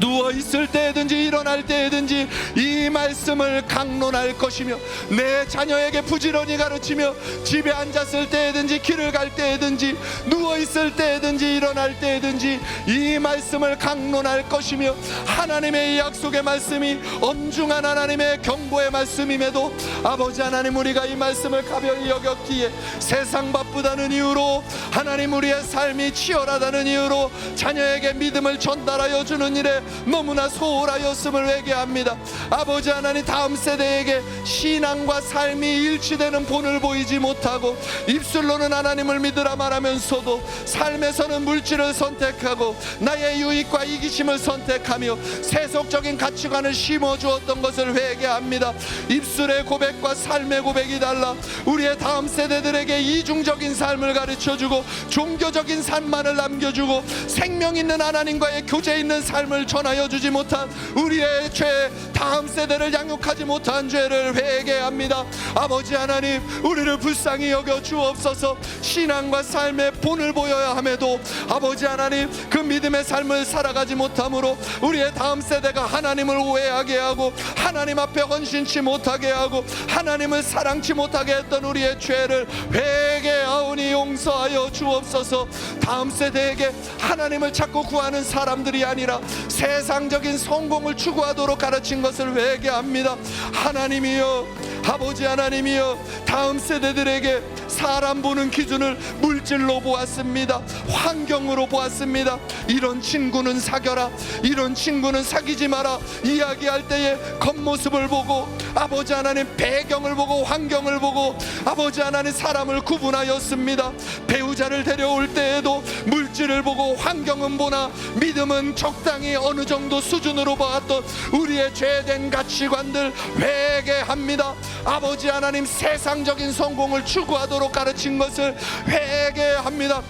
누워있을 때든지 일어날 때든지 이 말씀을 강론할 것이며, 내 자녀에게 부지런히 가르치며 집에 앉았을 때든지 길을 갈 때든지 누워있을 때든지 일어날 때든지 이 말씀을 강론할 것이며, 하나님의 이 약속의 말씀이 엄중한 하나님의 경고의 말씀임에도 아버지 하나님 우리가 이 말씀을 가벼이 여겼기에 세상 바쁘다는 이유로 하나님 우리의 삶이 치열하다는 이유로 자녀에게 믿음을 전달하여 주는 일에 너무나 소홀하였음을 회개합니다. 아버지 하나님, 다음 세대에게 신앙과 삶이 일치되는 본을 보이지 못하고 입술로는 하나님을 믿으라 말하면서도 삶에서는 물질을 선택하고 나의 유익과 이기심을 선택하며 세속적인 가치관을 심어주었던 것을 회개합니다. 입술의 고백과 삶의 고백이 달라 우리의 다음 세대들에게 이중적인 삶을 가르쳐주고 종교적인 삶만을 남겨주고 생명 있는 하나님과의 교제 있는 삶을 전하여 주지 못한 우리의 죄, 다음 세대를 양육하지 못한 죄를 회개합니다. 아버지 하나님, 우리를 불쌍히 여겨 주옵소서. 신앙과 삶의 본을 보여야 함에도 아버지 하나님 그 믿음의 삶을 살아가지 못함으로 우리의 다음 세대가 하나님을 오해하게 하고 하나님 앞에 헌신치 못하게 하고 하나님을 사랑치 못하게 했던 우리의 죄를 회개하오니 용서하여 주옵소서. 다음 세대에게 하나님을 찾고 구하는 사람들이 아니라 세상적인 성공을 추구하도록 가르친 것을 회개합니다. 하나님이여, 아버지 하나님이여, 다음 세대들에게 사람 보는 기준을 물질로 보았습니다. 환경으로 보았습니다. 이런 친구는 사겨라, 이런 친구는 사귀지 마라 이야기할 때에 겉모습을 보고, 아버지 하나님 배경을 보고 환경을 보고 아버지 하나님 사람을 구분하였습니다. 배우자를 데려올 때에도 물질을 보고 환경은 보나 믿음은 적당히 어느 정도 수준으로 보았던 우리의 죄된 가치관들 회개합니다. 아버지 하나님 세상적인 성공을 추구하도록 가르친 것을 회개합니다.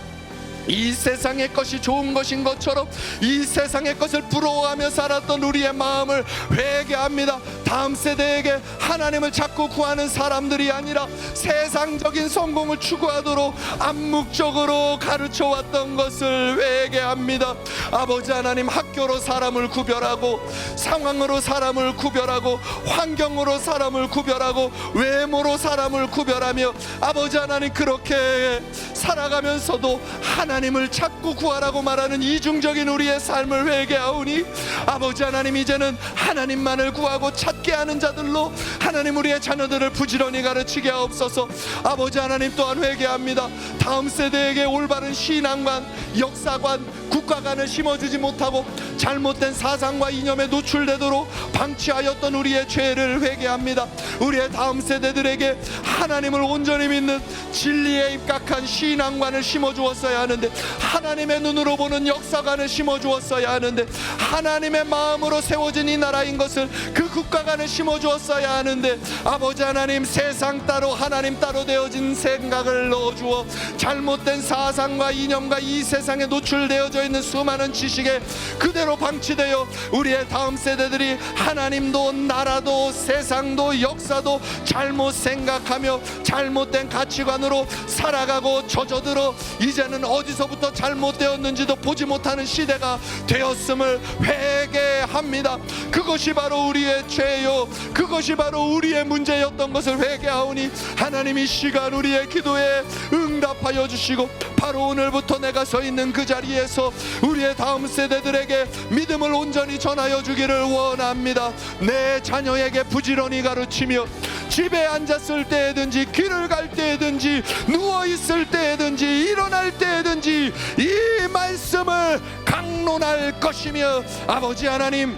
이 세상의 것이 좋은 것인 것처럼 이 세상의 것을 부러워하며 살았던 우리의 마음을 회개합니다. 다음 세대에게 하나님을 자꾸 구하는 사람들이 아니라 세상적인 성공을 추구하도록 암묵적으로 가르쳐왔던 것을 회개합니다. 아버지 하나님, 학교로 사람을 구별하고 상황으로 사람을 구별하고 환경으로 사람을 구별하고 외모로 사람을 구별하며 아버지 하나님 그렇게 살아가면서도 하나님을 찾고 구하라고 말하는 이중적인 우리의 삶을 회개하오니 아버지 하나님, 이제는 하나님만을 구하고 찾게 하는 자들로 하나님 우리의 자녀들을 부지런히 가르치게 하옵소서. 아버지 하나님, 또한 회개합니다. 다음 세대에게 올바른 신앙관, 역사관, 국가관을 심어주지 못하고 잘못된 사상과 이념에 노출되도록 방치하였던 우리의 죄를 회개합니다. 우리의 다음 세대들에게 하나님을 온전히 믿는 진리에 입각한 신앙관을 심어주었어야 하는데, 하나님의 눈으로 보는 역사관을 심어주었어야 하는데, 하나님의 마음으로 세워진 이 나라인 것을 그 국가관을 심어주었어야 하는데, 아버지 하나님 세상 따로 하나님 따로 되어진 생각을 넣어주어 잘못된 사상과 이념과 이 세상에 노출되어져 있는 수많은 지식에 그대로 방치되어 우리의 다음 세대들이 하나님도 나라도 세상도 역사도 잘못 생각하며 잘못된 가치관으로 살아가고 젖어들어 이제는 어디서부터 잘못되었는지도 보지 못하는 시대가 되었음을 회개합니다. 그것이 바로 우리의 죄요, 그것이 바로 우리의 문제였던 것을 회개하오니 하나님 이 시간 우리의 기도에 응답하여 주시고 바로 오늘부터 내가 서 있는 그 자리에서 우리의 다음 세대들에게 믿음을 온전히 전하여 주기를 원합니다. 내 자녀에게 부지런히 가르치며 집에 앉았을 때든지 길을 갈 때든지 누워있을 때든지 일어날 때든지 이 말씀을 강론할 것이며, 아버지 하나님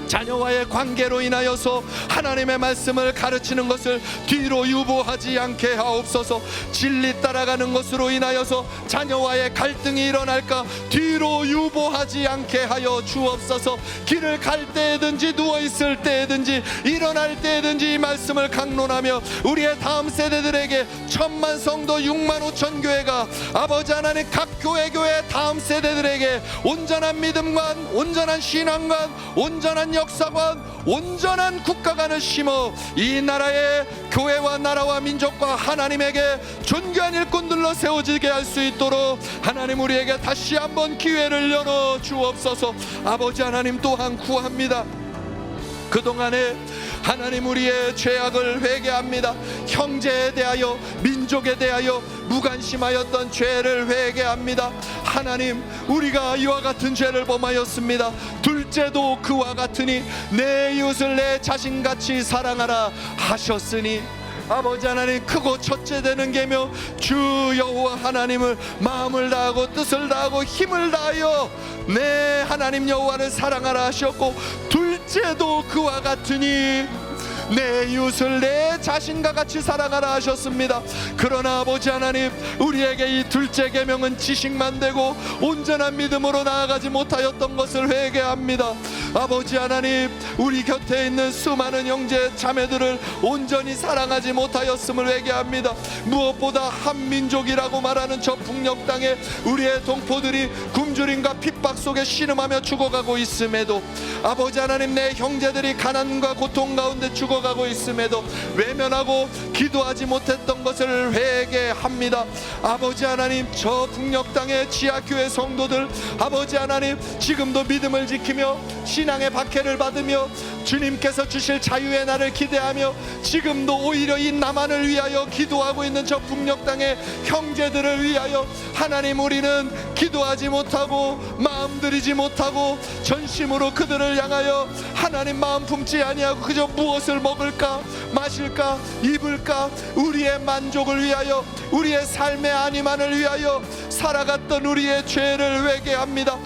자녀와의 관계로 인하여서 하나님의 말씀을 가르치는 것을 뒤로 유보하지 않게 하옵소서. 진리 따라가는 것으로 인하여서 자녀와의 갈등이 일어날까 뒤로 유보하지 않게 하여 주옵소서. 길을 갈 때든지 누워있을 때든지 일어날 때든지 이 말씀을 강론하며 우리의 다음 세대들에게 1000만 성도 6만 5천 교회가 아버지 하나님 각 교회 다음 세대들에게 온전한 믿음관, 온전한 신앙관, 온전한 역사관, 온전한 국가관을 심어 이 나라의 교회와 나라와 민족과 하나님에게 존귀한 일꾼들로 세워지게 할 수 있도록 하나님 우리에게 다시 한번 기회를 열어 주옵소서. 아버지 하나님 또한 구합니다. 그동안에 하나님 우리의 죄악을 회개합니다. 형제에 대하여 민족에 대하여 무관심하였던 죄를 회개합니다. 하나님 우리가 이와 같은 죄를 범하였습니다. 둘째도 그와 같으니 내 이웃을 내 자신같이 사랑하라 하셨으니 아버지 하나님 크고 첫째 되는 계명 주 여호와 하나님을 마음을 다하고 뜻을 다하고 힘을 다하여 내 하나님 여호와를 사랑하라 하셨고, 둘째도 그와 같으니 내 이웃을 내 자신과 같이 사랑하라 하셨습니다. 그러나 아버지 하나님 우리에게 이 둘째 계명은 지식만 되고 온전한 믿음으로 나아가지 못하였던 것을 회개합니다. 아버지 하나님 우리 곁에 있는 수많은 형제 자매들을 온전히 사랑하지 못하였음을 회개합니다. 무엇보다 한민족이라고 말하는 저 북녘 땅에 우리의 동포들이 굶주림과 핍박 속에 신음하며 죽어가고 있음에도, 아버지 하나님 내 형제들이 가난과 고통 가운데 죽어가고 있음에도 외면하고 기도하지 못했던 것을 회개합니다. 아버지 하나님 저 북녘 땅의 지하교회 성도들, 아버지 하나님 지금도 믿음을 지키며 신앙의 박해를 받으며 주님께서 주실 자유의 날을 기대하며 지금도 오히려 이 남한을 위하여 기도하고 있는 저 북녘 땅의 형제들을 위하여 하나님 우리는 기도하지 못하고 못하고 마음 들이지 못하고 전심으로 그들을 향하여 하나님 마음 품지 아니하고 그저 무엇을 먹을까 마실까 입을까 우리의 만족을 위하여 우리의 삶의 안위만을 위하여 살아갔던 우리의 죄를 회개합니다.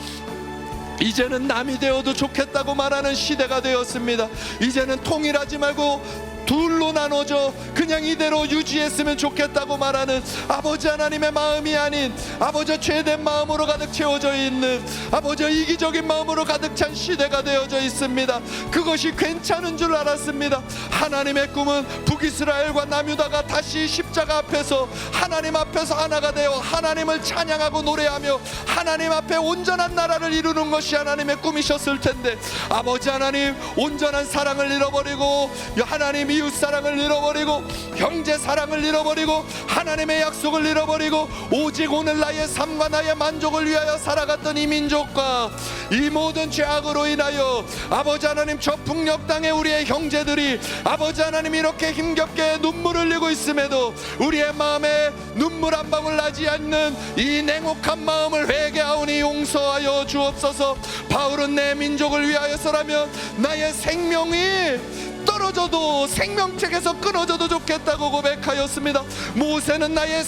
이제는 남이 되어도 좋겠다고 말하는 시대가 되었습니다. 이제는 통일하지 말고 둘로 나눠져 그냥 이대로 유지했으면 좋겠다고 말하는 아버지 하나님의 마음이 아닌 아버지 죄된 마음으로 가득 채워져 있는 아버지 이기적인 마음으로 가득 찬 시대가 되어져 있습니다. 그것이 괜찮은 줄 알았습니다. 하나님의 꿈은 북이스라엘과 남유다가 다시 십자가 앞에서 하나님 앞에서 하나가 되어 하나님을 찬양하고 노래하며 하나님 앞에 온전한 나라를 이루는 것이 하나님의 꿈이셨을 텐데 아버지 하나님 온전한 사랑을 잃어버리고 하나님 이웃 사랑을 잃어버리고 형제 사랑을 잃어버리고 하나님의 약속을 잃어버리고 오직 오늘 나의 삶과 나의 만족을 위하여 살아갔던 이 민족과 이 모든 죄악으로 인하여 아버지 하나님 저 북녘 땅에 우리의 형제들이 아버지 하나님 이렇게 힘겹게 눈물을 흘리고 있음에도 우리의 마음에 눈물 한 방울 나지 않는 이 냉혹한 마음을 회개하오니 용서하여 주옵소서. 바울은 내 민족을 위하여서라면 나의 생명이 떨어져도 생명책에서 끊어져도 좋겠다고 고백하였습니다. 모세는 나의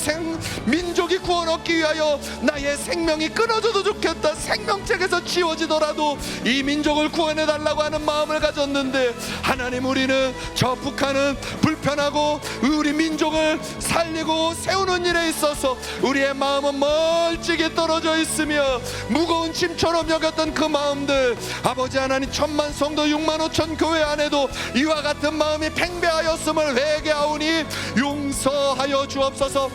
민족이 구원 얻기 위하여 나의 생명이 끊어져도 좋겠다 생명책에서 지워지더라도 이 민족을 구원해달라고 하는 마음을 가졌는데 하나님 우리는 저 북한은 불편하고 우리 민족을 살리고 세우는 일에 있어서 우리의 마음은 멀찍이 떨어져 있으며 무거운 짐처럼 여겼던 그 마음들 아버지 하나님 1000만 성도 6만 5천 교회 안에도 이와 같은 마음이 팽배하였음을 회개하오니 용서하여 주옵소서.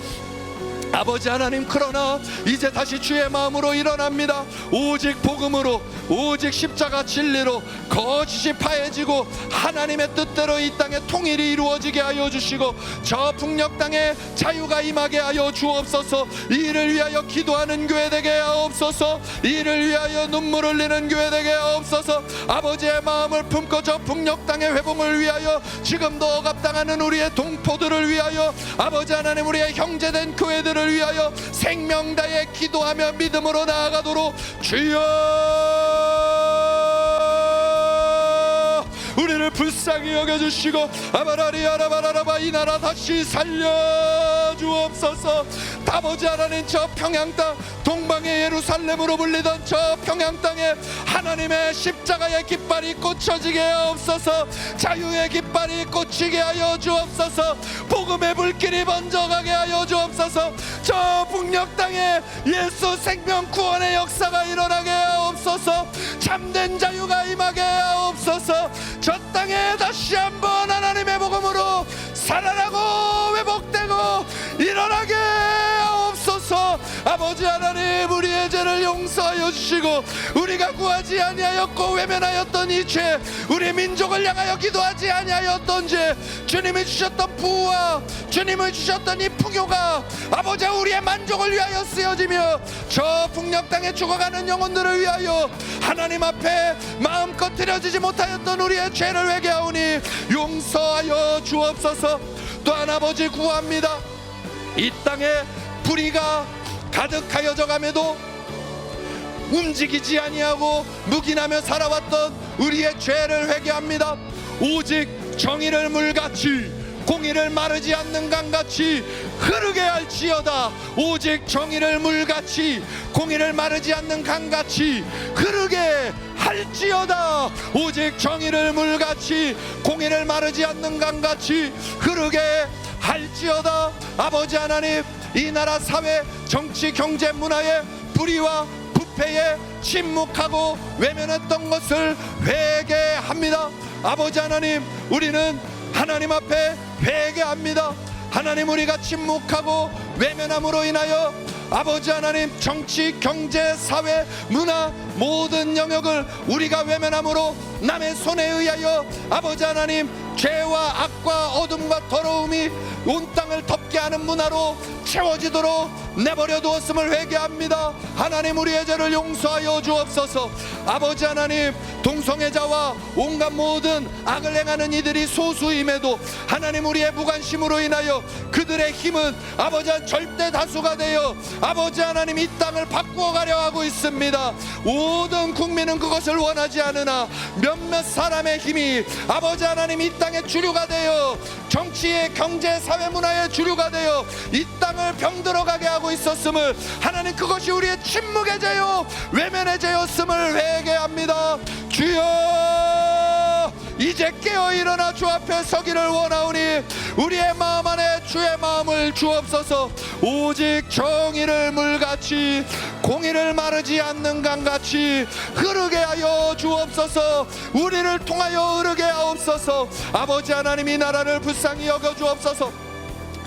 아버지 하나님 그러나 이제 다시 주의 마음으로 일어납니다. 오직 복음으로 오직 십자가 진리로 거짓이 파해지고 하나님의 뜻대로 이 땅에 통일이 이루어지게 하여 주시고 저 북녘 땅에 자유가 임하게 하여 주옵소서. 이를 위하여 기도하는 교회 되게 하옵소서. 이를 위하여 눈물 흘리는 교회 되게 하옵소서. 아버지의 마음을 품고 저 북녘 땅의 회복을 위하여 지금도 억압당하는 우리의 동포들을 위하여 아버지 하나님 우리의 형제된 교회들을 위하여 생명 다해 기도하며 믿음으로 나아가도록 주여 우리를 불쌍히 여겨주시고 아바라리 아라바라라바 이 나라 다시 살려주옵소서. 아버지 하나님 저 평양 땅 동방의 예루살렘으로 불리던 저 평양 땅에 하나님의 십자가의 깃발이 꽂혀지게 하옵소서. 자유의 깃발이 꽂히게 하여 주옵소서. 복음의 불길이 번져가게 하여 주옵소서. 저 북녘 땅에 예수 생명 구원의 역사가 일어나게 하옵소서. 참된 자유가 임하게 하옵소서. 저 땅에 다시 한번 하나님의 복음으로 살아나고 회복되고 일어나게 하옵소서. 아버지 하나님 우리의 죄를 용서하여 주시고 우리가 구하지 아니하였고 외면하였던 이 죄 우리 민족을 향하여 기도하지 아니하였던 죄 주님이 주셨던 부와 주님이 주셨던 이 풍요가 아버지 우리의 만족을 위하여 쓰여지며 저 북녘 땅에 죽어가는 영혼들을 위하여 하나님 앞에 마음껏 드려지지 못하였던 우리의 죄를 회개하오니 용서하여 주옵소서. 또한 아버지 구합니다. 이 땅에 불의가 가득하여져 감에도 움직이지 아니하고 묵인하며 살아왔던 우리의 죄를 회개합니다. 오직 정의를 물같이 공의를 마르지 않는 강같이 흐르게 할지어다. 오직 정의를 물같이 공의를 마르지 않는 강같이 흐르게 할지어다. 오직 정의를 물같이 공의를 마르지 않는 강같이 흐르게 할지어다. 아버지 하나님 이 나라 사회 정치 경제 문화의 불의와 부패에 침묵하고 외면했던 것을 회개합니다. 아버지 하나님 우리는 하나님 앞에 회개합니다. 하나님 우리가 침묵하고 외면함으로 인하여 아버지 하나님 정치 경제 사회 문화 모든 영역을 우리가 외면함으로 남의 손에 의하여 아버지 하나님 죄와 악과 어둠과 더러움이 온 땅을 덮게 하는 문화로 채워지도록 내버려 두었음을 회개합니다. 하나님 우리의 죄를 용서하여 주옵소서. 아버지 하나님 동성애자와 온갖 모든 악을 행하는 이들이 소수임에도 하나님 우리의 무관심으로 인하여 그들의 힘은 아버지 절대 다수가 되어 아버지 하나님 이 땅을 바꾸어 가려 하고 있습니다. 모든 국민은 그것을 원하지 않으나 몇몇 사람의 힘이 아버지 하나님 이 땅의 주류가 되어 정치의 경제 사회 문화의 주류가 되어 이 땅을 병들어가게 하고 있었음을 하나님 그것이 우리의 침묵의 죄요 외면의 죄였음을 회개합니다. 주여 이제 깨어 일어나 주 앞에 서기를 원하오니 우리의 마음 안에 주의 마음을 주옵소서. 오직 정의를 물같이 공의를 마르지 않는 강같이 흐르게 하여 주옵소서. 우리를 통하여 흐르게 하옵소서. 아버지 하나님 이 나라를 불쌍히 여겨 주옵소서.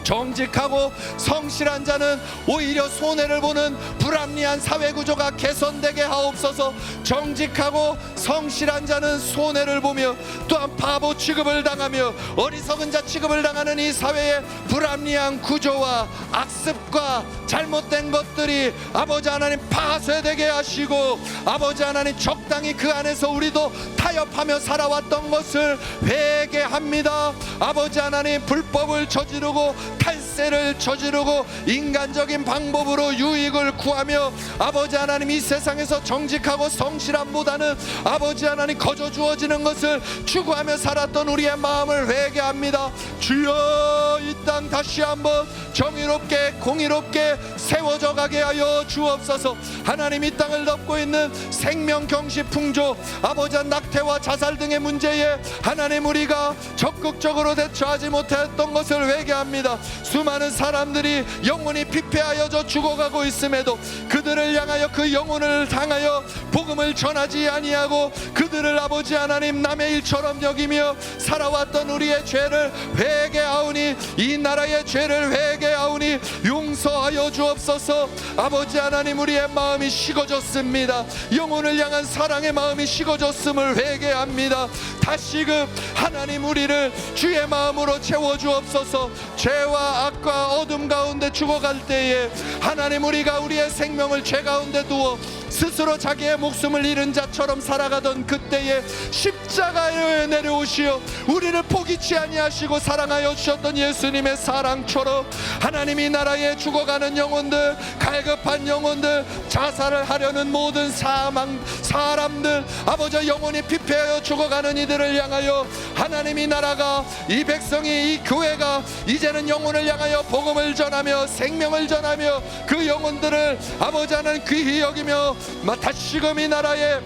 정직하고 성실한 자는 오히려 손해를 보는 불합리한 사회구조가 개선되게 하옵소서. 정직하고 성실한 자는 손해를 보며 또한 바보 취급을 당하며 어리석은 자 취급을 당하는 이 사회의 불합리한 구조와 악습과 잘못된 것들이 아버지 하나님 파쇄되게 하시고 아버지 하나님 적당히 그 안에서 우리도 타협하며 살아왔던 것을 회개합니다. 아버지 하나님 불법을 저지르고 탈세를 저지르고 인간적인 방법으로 유익을 구하며 아버지 하나님 이 세상에서 정직하고 성실함보다는 아버지 하나님 거저 주어지는 것을 추구하며 살았던 우리의 마음을 회개합니다. 주여 이 땅 다시 한번 정의롭게 공의롭게 세워져 가게 하여 주옵소서. 하나님 이 땅을 덮고 있는 생명 경시 풍조 아버지 낙태와 자살 등의 문제에 하나님 우리가 적극적으로 대처하지 못했던 것을 회개합니다. 수많은 사람들이 영혼이 피폐하여져 죽어가고 있음에도 그들을 향하여 그 영혼을 향하여 복음을 전하지 아니하고 그들을 아버지 하나님 남의 일처럼 여기며 살아왔던 우리의 죄를 회개하오니 이 나라의 죄를 회개하오니 용서하여 주옵소서. 아버지 하나님 우리의 마음이 식어졌습니다. 영혼을 향한 사랑의 마음이 식어졌음을 회개합니다. 다시금 하나님 우리를 주의 마음으로 채워주옵소서. 죄와 악과 어둠 가운데 죽어갈 때에 하나님 우리가 우리의 생명을 죄 가운데 두어 스스로 자기의 목숨을 잃은 자처럼 살아가던 그때에 십자가에 내려오시어 우리를 포기치 아니하시고 사랑하여 주셨던 예수님의 사랑처럼 하나님이 나라에 죽어가는 영혼들 갈급한 영혼들 자살을 하려는 모든 사람들 아버지 영혼이 피폐하여 죽어가는 이들을 향하여 하나님이 나라가 이 백성이 이 교회가 이제는 영혼을 향하여 복음을 전하며 생명을 전하며 그 영혼들을 아버지 하나님 귀히 여기며 다시금 이 나라에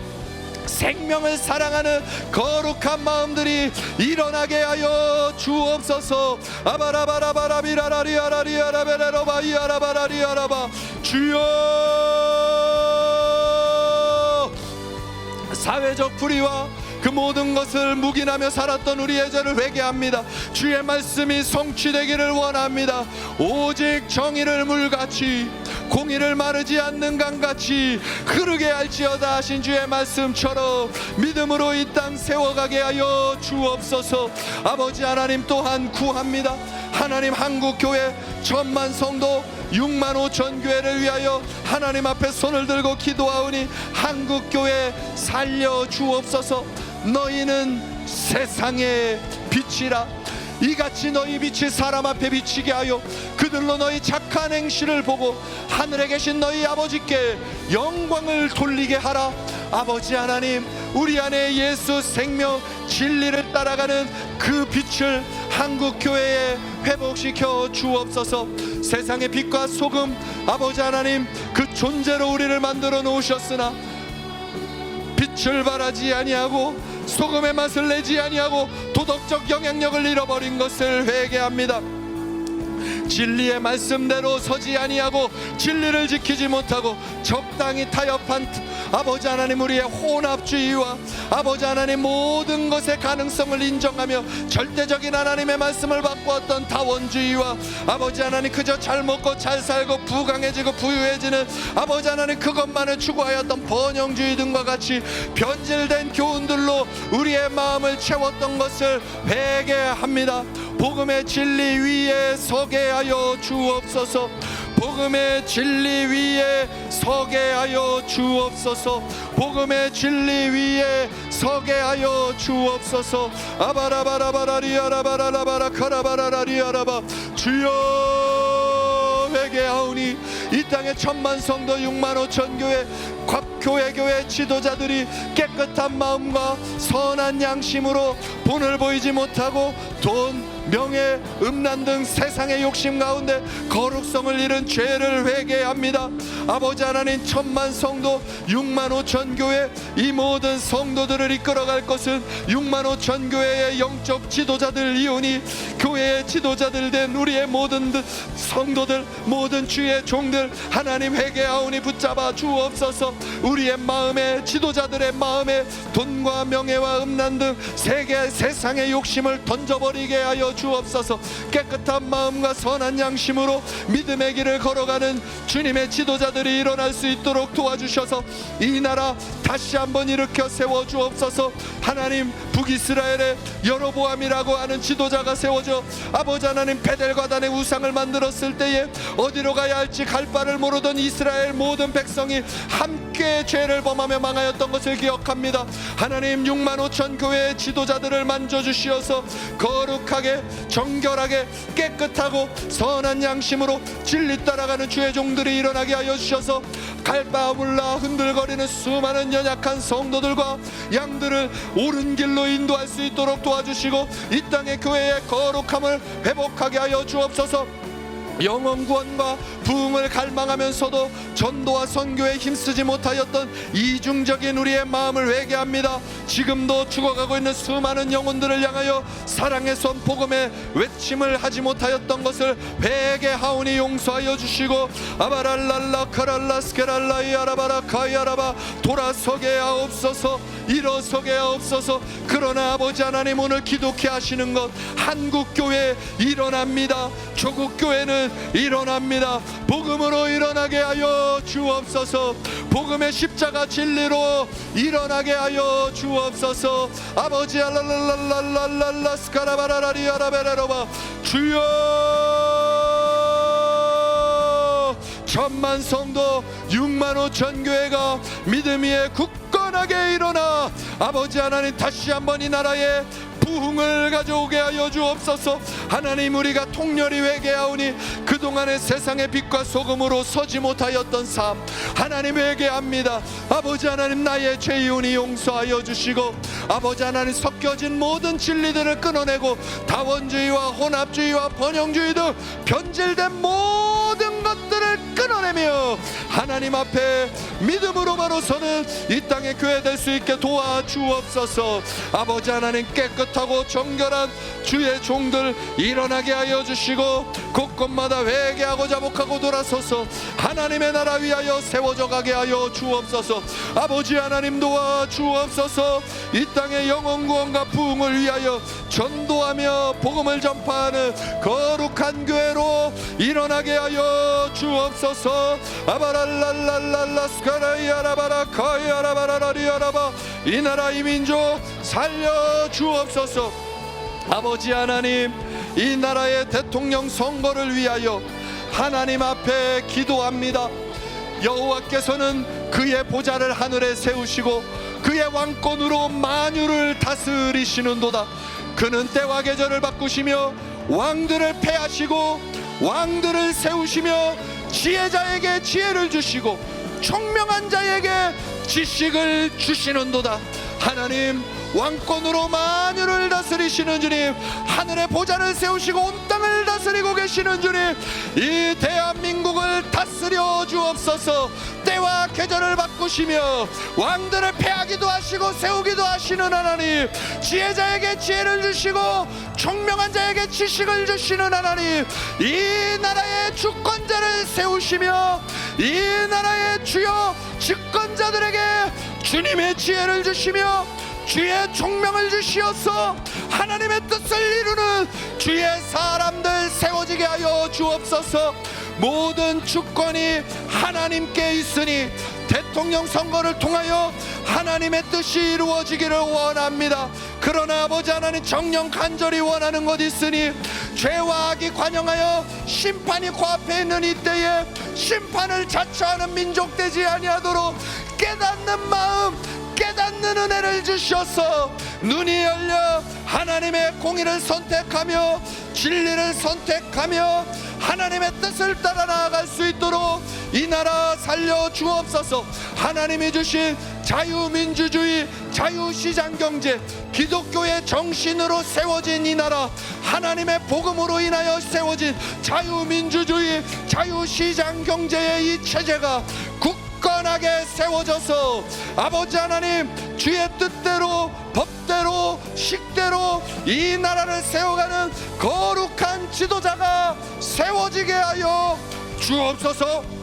생명을 사랑하는 거룩한 마음들이 일어나게 하여 주옵소서. 아바라바라바라비라라리아라리아라베레로바이아라바라리아라바 주여 사회적 불의와 그 모든 것을 묵인하며 살았던 우리의 죄를 회개합니다. 주의 말씀이 성취되기를 원합니다. 오직 정의를 물같이 공의를 마르지 않는 강같이 흐르게 할지어다 하신 주의 말씀처럼 믿음으로 이 땅 세워가게 하여 주옵소서. 아버지 하나님 또한 구합니다. 하나님 한국교회 1000만 성도 6만 5천 교회를 위하여 하나님 앞에 손을 들고 기도하오니 한국교회 살려 주옵소서. 너희는 세상의 빛이라. 이같이 너희 빛이 사람 앞에 비치게 하여 그들로 너희 착한 행실을 보고 하늘에 계신 너희 아버지께 영광을 돌리게 하라. 아버지 하나님 우리 안에 예수 생명 진리를 따라가는 그 빛을 한국교회에 회복시켜 주옵소서. 세상의 빛과 소금 아버지 하나님 그 존재로 우리를 만들어 놓으셨으나 빛을 발하지 아니하고 소금의 맛을 내지 아니하고 도덕적 영향력을 잃어버린 것을 회개합니다. 진리의 말씀대로 서지 아니하고 진리를 지키지 못하고 적당히 타협한 아버지 하나님 우리의 혼합주의와 아버지 하나님 모든 것의 가능성을 인정하며 절대적인 하나님의 말씀을 바꾸었던 다원주의와 아버지 하나님 그저 잘 먹고 잘 살고 부강해지고 부유해지는 아버지 하나님 그것만을 추구하였던 번영주의 등과 같이 변질된 교훈들로 우리의 마음을 채웠던 것을 회개합니다. 복음의 진리 위에 서게 하여 주옵소서. 복음의 진리 위에 서게 하여 주옵소서. 복음의 진리 위에 서게 하여 주옵소서. 아바라바라바라리아라바라라바라 카라바라라리아라바. 주여 회개하오니 이 땅의 1000만 성도 6만 5천 교회 각 교회 지도자들이 깨끗한 마음과 선한 양심으로 본을 보이지 못하고 돈, 명예, 음란 등 세상의 욕심 가운데 거룩성을 잃은 죄를 회개합니다. 아버지 하나님, 1000만 성도 6만 5천 교회 이 모든 성도들을 이끌어갈 것은 6만 5천 교회의 영적 지도자들이오니 교회의 지도자들 된 우리의 모든 성도들, 모든 주의 종들 하나님 회개하오니 붙잡아 주옵소서. 우리의 마음에, 지도자들의 마음에 돈과 명예와 음란 등 세상의 욕심을 던져버리게 하여 주옵소서. 깨끗한 마음과 선한 양심으로 믿음의 길을 걸어가는 주님의 지도자들이 일어날 수 있도록 도와주셔서 이 나라 다시 한번 일으켜 세워 주옵소서. 하나님, 북이스라엘의 여로보암이라고 하는 지도자가 세워져 아버지 하나님 베델과단의 우상을 만들었을 때에 어디로 가야 할지 갈 바를 모르던 이스라엘 모든 백성이 함께 죄를 범하며 망하였던 것을 기억합니다. 하나님, 6만 5천 교회의 지도자들을 만져주시어서 거룩하게 정결하게 깨끗하고 선한 양심으로 진리 따라가는 주의 종들이 일어나게 하여 주셔서 갈 바 몰라 흔들거리는 수많은 연약한 성도들과 양들을 옳은 길로 인도할 수 있도록 도와주시고 이 땅의 교회의 거룩함을 회복하게 하여 주옵소서. 영원 구원과 부흥을 갈망하면서도 전도와 선교에 힘쓰지 못하였던 이중적인 우리의 마음을 회개합니다. 지금도 죽어가고 있는 수많은 영혼들을 향하여 사랑의 손 복음의 외침을 하지 못하였던 것을 회개하오니 용서하여 주시고 아바랄랄라 카랄라스케랄라 이아라바라 카이아라바 돌아서게 하옵소서. 일어서게 하옵소서. 그러나 아버지 하나님, 오늘 기독회 하시는 것 한국교회 일어납니다. 조국교회는 일어납니다. 복음으로 일어나게 하여 주옵소서. 복음의 십자가 진리로 일어나게 하여 주옵소서. 아버지 알랄랄랄랄랄라 스카라바라라리아라베레로바. 주여, 1000만 성도 6만 5천 교회가 믿음 위에 굳건하게 일어나 아버지 하나님 다시 한번 이 나라에 부흥을 가져오게 하여 주옵소서. 하나님, 우리가 통렬히 회개하오니 그동안의 세상의 빛과 소금으로 서지 못하였던 삶 하나님 회개합니다. 아버지 하나님, 나의 죄이오니 용서하여 주시고 아버지 하나님, 섞여진 모든 진리들을 끊어내고 다원주의와 혼합주의와 번영주의 등 변질된 모든 것들을 끊어내며 하나님 앞에 믿음으로 바로 서는 이 땅의 교회 될 수 있게 도와주옵소서. 아버지 하나님, 깨끗하고 정결한 주의 종들 일어나게 하여 주시고 곳곳마다 회개하고 자복하고 돌아서서 하나님의 나라 위하여 세워져 가게 하여 주옵소서. 아버지 하나님, 도와주옵소서. 이 땅의 영혼 구원과 부흥을 위하여 전도하며 복음을 전파하는 거룩한 교회로 일어나게 하여 주옵소서. 아바랄랄랄랄라 스카라이아라바라 카이아라바라라리아라바. 이 나라 이 민족 살려 주옵소서. 아버지 하나님, 이 나라의 대통령 선거를 위하여 하나님 앞에 기도합니다. 여호와께서는 그의 보좌를 하늘에 세우시고 그의 왕권으로 만유를 다스리시는도다. 그는 때와 계절을 바꾸시며 왕들을 패하시고 왕들을 세우시며 지혜자에게 지혜를 주시고 총명한 자에게 지식을 주시는도다. 하나님, 왕권으로 만유를 다스리시는 주님, 하늘의 보좌를 세우시고 온 땅을 다스리고 계시는 주님, 이 대한민국을 다스려 주옵소서. 때와 계절을 바꾸시며 왕들을 패하기도 하시고 세우기도 하시는 하나님, 지혜자에게 지혜를 주시고 총명한 자에게 지식을 주시는 하나님, 이 나라의 주권자를 세우시며 이 나라의 주요 집권자들에게 주님의 지혜를 주시며 주의 총명을 주시어서 하나님의 뜻을 이루는 주의 사람들 세워지게 하여 주옵소서. 모든 주권이 하나님께 있으니 대통령 선거를 통하여 하나님의 뜻이 이루어지기를 원합니다. 그러나 아버지 하나님, 정녕 간절히 원하는 것 있으니 죄와 악이 관영하여 심판이 코앞에 있는 이때에 심판을 자처하는 민족 되지 아니하도록 깨닫는 마음, 깨닫는 은혜를 주셔서 눈이 열려 하나님의 공의를 선택하며 진리를 선택하며 하나님의 뜻을 따라 나아갈 수 있도록 이 나라 살려 주옵소서. 하나님이 주신 자유민주주의, 자유시장경제, 기독교의 정신으로 세워진 이 나라, 하나님의 복음으로 인하여 세워진 자유민주주의, 자유시장경제의 이 체제가 굳건하게 세워져서 아버지 하나님, 주의 뜻대로, 법대로, 식대로 이 나라를 세워가는 거룩한 지도자가 세워지게 하여 주옵소서.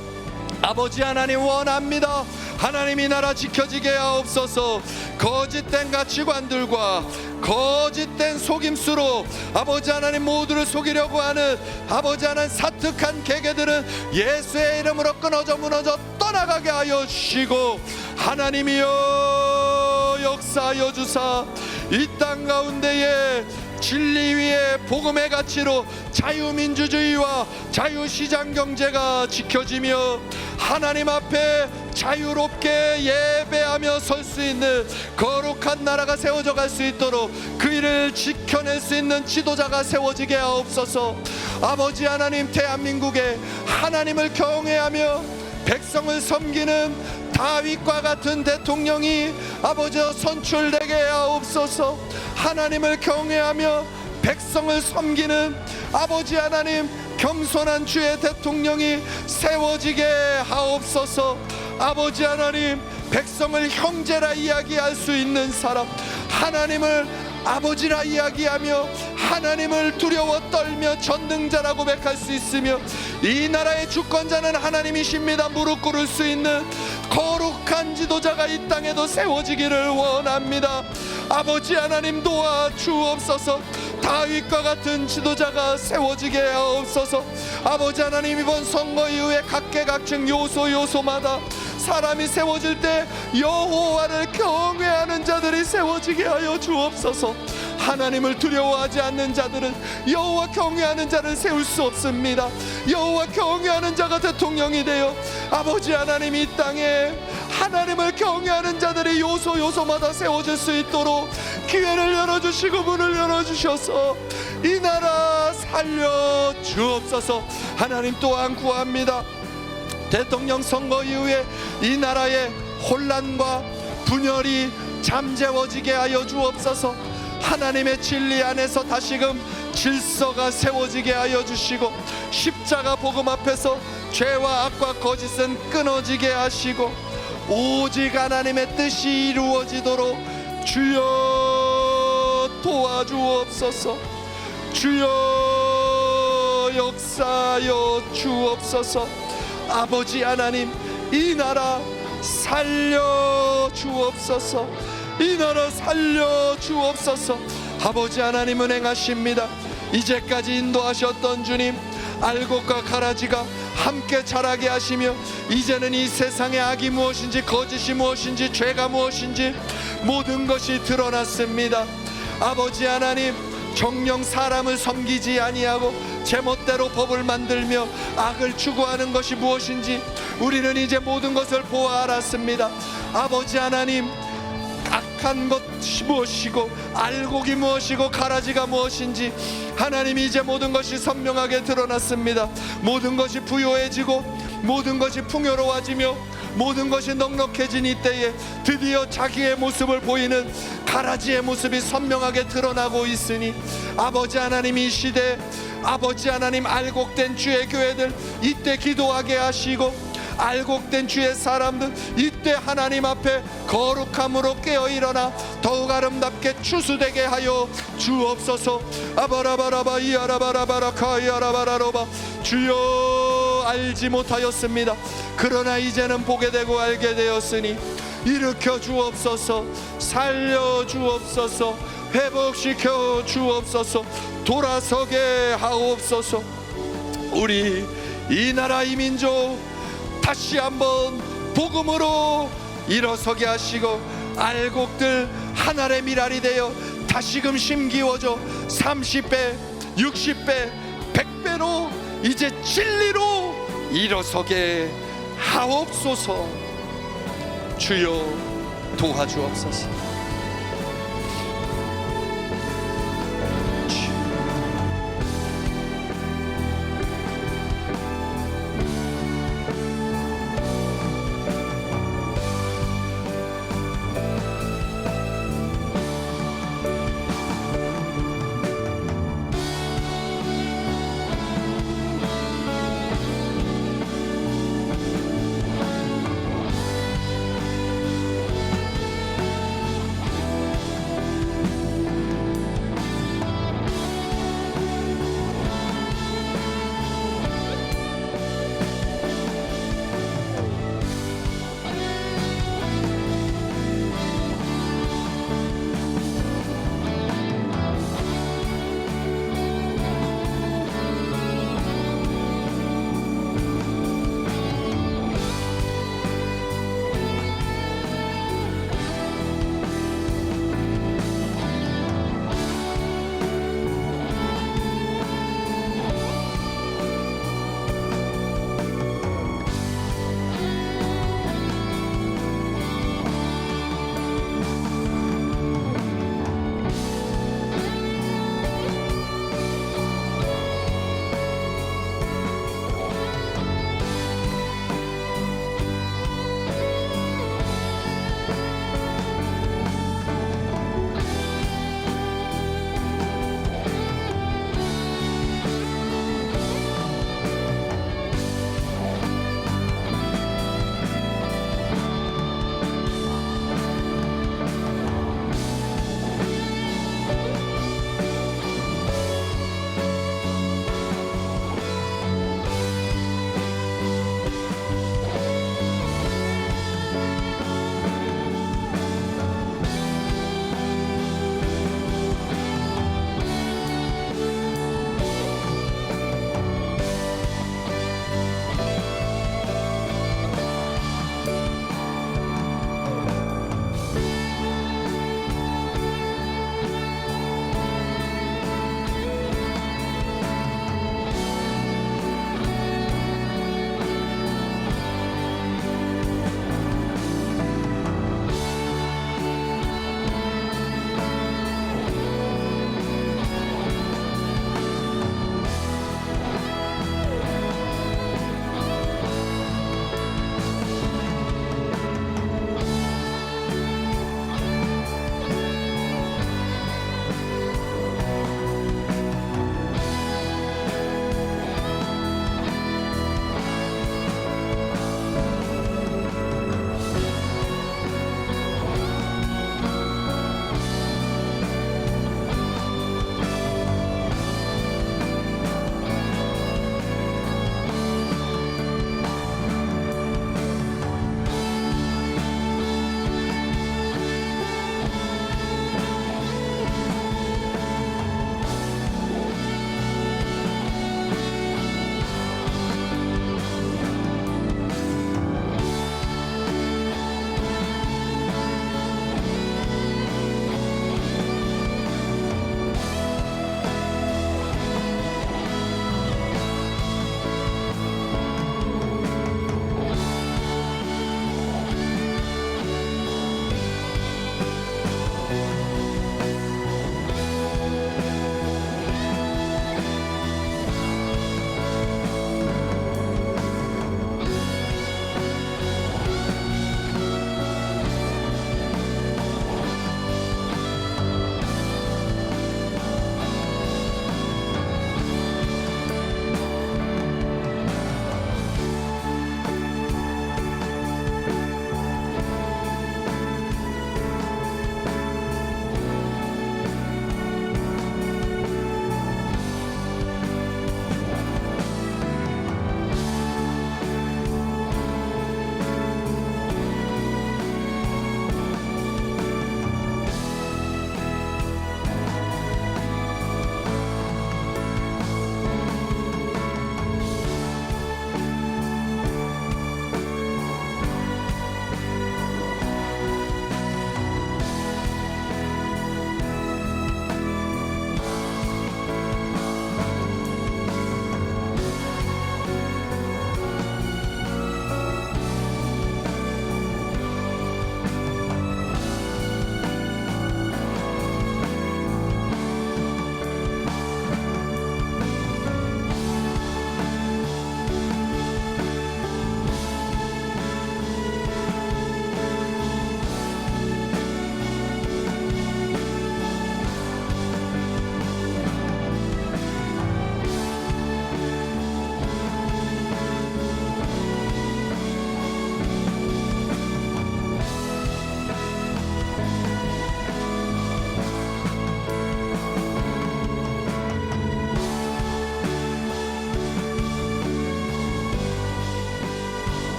아버지 하나님, 원합니다. 하나님, 이 나라 지켜지게 하옵소서. 거짓된 가치관들과 거짓된 속임수로 아버지 하나님 모두를 속이려고 하는 아버지 하나님 사특한 계계들은 예수의 이름으로 끊어져 무너져 떠나가게 하여 주시고, 하나님이여 역사하여 주사 이 땅 가운데에 진리 위에 복음의 가치로 자유민주주의와 자유시장경제가 지켜지며 하나님 앞에 자유롭게 예배하며 설 수 있는 거룩한 나라가 세워져 갈 수 있도록 그 일을 지켜낼 수 있는 지도자가 세워지게 하옵소서. 아버지 하나님, 대한민국에 하나님을 경외하며 백성을 섬기는 다윗과 같은 대통령이 아버지 선출되게 하옵소서. 하나님을 경외하며 백성을 섬기는 아버지 하나님, 겸손한 주의 대통령이 세워지게 하옵소서. 아버지 하나님, 백성을 형제라 이야기할 수 있는 사람, 하나님을 아버지라 이야기하며 하나님을 두려워 떨며 전능자라 고백할 수 있으며 이 나라의 주권자는 하나님이십니다 무릎 꿇을 수 있는 거룩한 지도자가 이 땅에도 세워지기를 원합니다. 아버지 하나님, 도와주옵소서. 다윗과 같은 지도자가 세워지게 하옵소서. 아버지 하나님, 이번 선거 이후에 각계각층 요소마다 사람이 세워질 때 여호와를 경외하는 자들이 세워지게 하여 주옵소서. 하나님을 두려워하지 않는 자들은 여호와 경외하는 자를 세울 수 없습니다. 여호와 경외하는 자가 대통령이 되어 아버지 하나님, 이 땅에 하나님을 경외하는 자들이 요소마다 세워질 수 있도록 기회를 열어주시고 문을 열어주셔서 이 나라 살려 주옵소서. 하나님, 또한 구합니다. 대통령 선거 이후에 이 나라의 혼란과 분열이 잠재워지게 하여 주옵소서. 하나님의 진리 안에서 다시금 질서가 세워지게 하여 주시고 십자가 복음 앞에서 죄와 악과 거짓은 끊어지게 하시고 오직 하나님의 뜻이 이루어지도록 주여 도와주옵소서. 주여 역사하여 주옵소서. 아버지 하나님, 이 나라 살려 주옵소서. 이 나라 살려 주옵소서. 아버지 하나님, 은행하십니다. 이제까지 인도하셨던 주님, 알곡과 가라지가 함께 자라게 하시며 이제는 이 세상의 악이 무엇인지 거짓이 무엇인지 죄가 무엇인지 모든 것이 드러났습니다. 아버지 하나님, 정녕 사람을 섬기지 아니하고 제멋대로 법을 만들며 악을 추구하는 것이 무엇인지 우리는 이제 모든 것을 보아 알았습니다. 아버지 하나님, 악한 것이 무엇이고 알곡이 무엇이고 가라지가 무엇인지 하나님이 이제 모든 것이 선명하게 드러났습니다. 모든 것이 부요해지고 모든 것이 풍요로워지며 모든 것이 넉넉해진 이때에 드디어 자기의 모습을 보이는 가라지의 모습이 선명하게 드러나고 있으니 아버지 하나님, 이 시대 아버지 하나님, 알곡된 주의 교회들 이때 기도하게 하시고 알곡된 주의 사람들 이때 하나님 앞에 거룩함으로 깨어 일어나 더욱 아름답게 추수되게 하여 주옵소서. 아바라바라바 이아라바라바라카 이아라바라로바. 주여, 알지 못하였습니다. 그러나 이제는 보게 되고 알게 되었으니 일으켜 주옵소서. 살려 주옵소서. 회복시켜 주옵소서. 돌아서게 하옵소서. 우리 이 나라 이 민족 다시 한번 복음으로 일어서게 하시고 알곡들 하늘의 미랄이 되어 다시금 심기워져 30배 60배 100배로 이제 진리로 일어서게 하옵소서. 주여 도와주옵소서.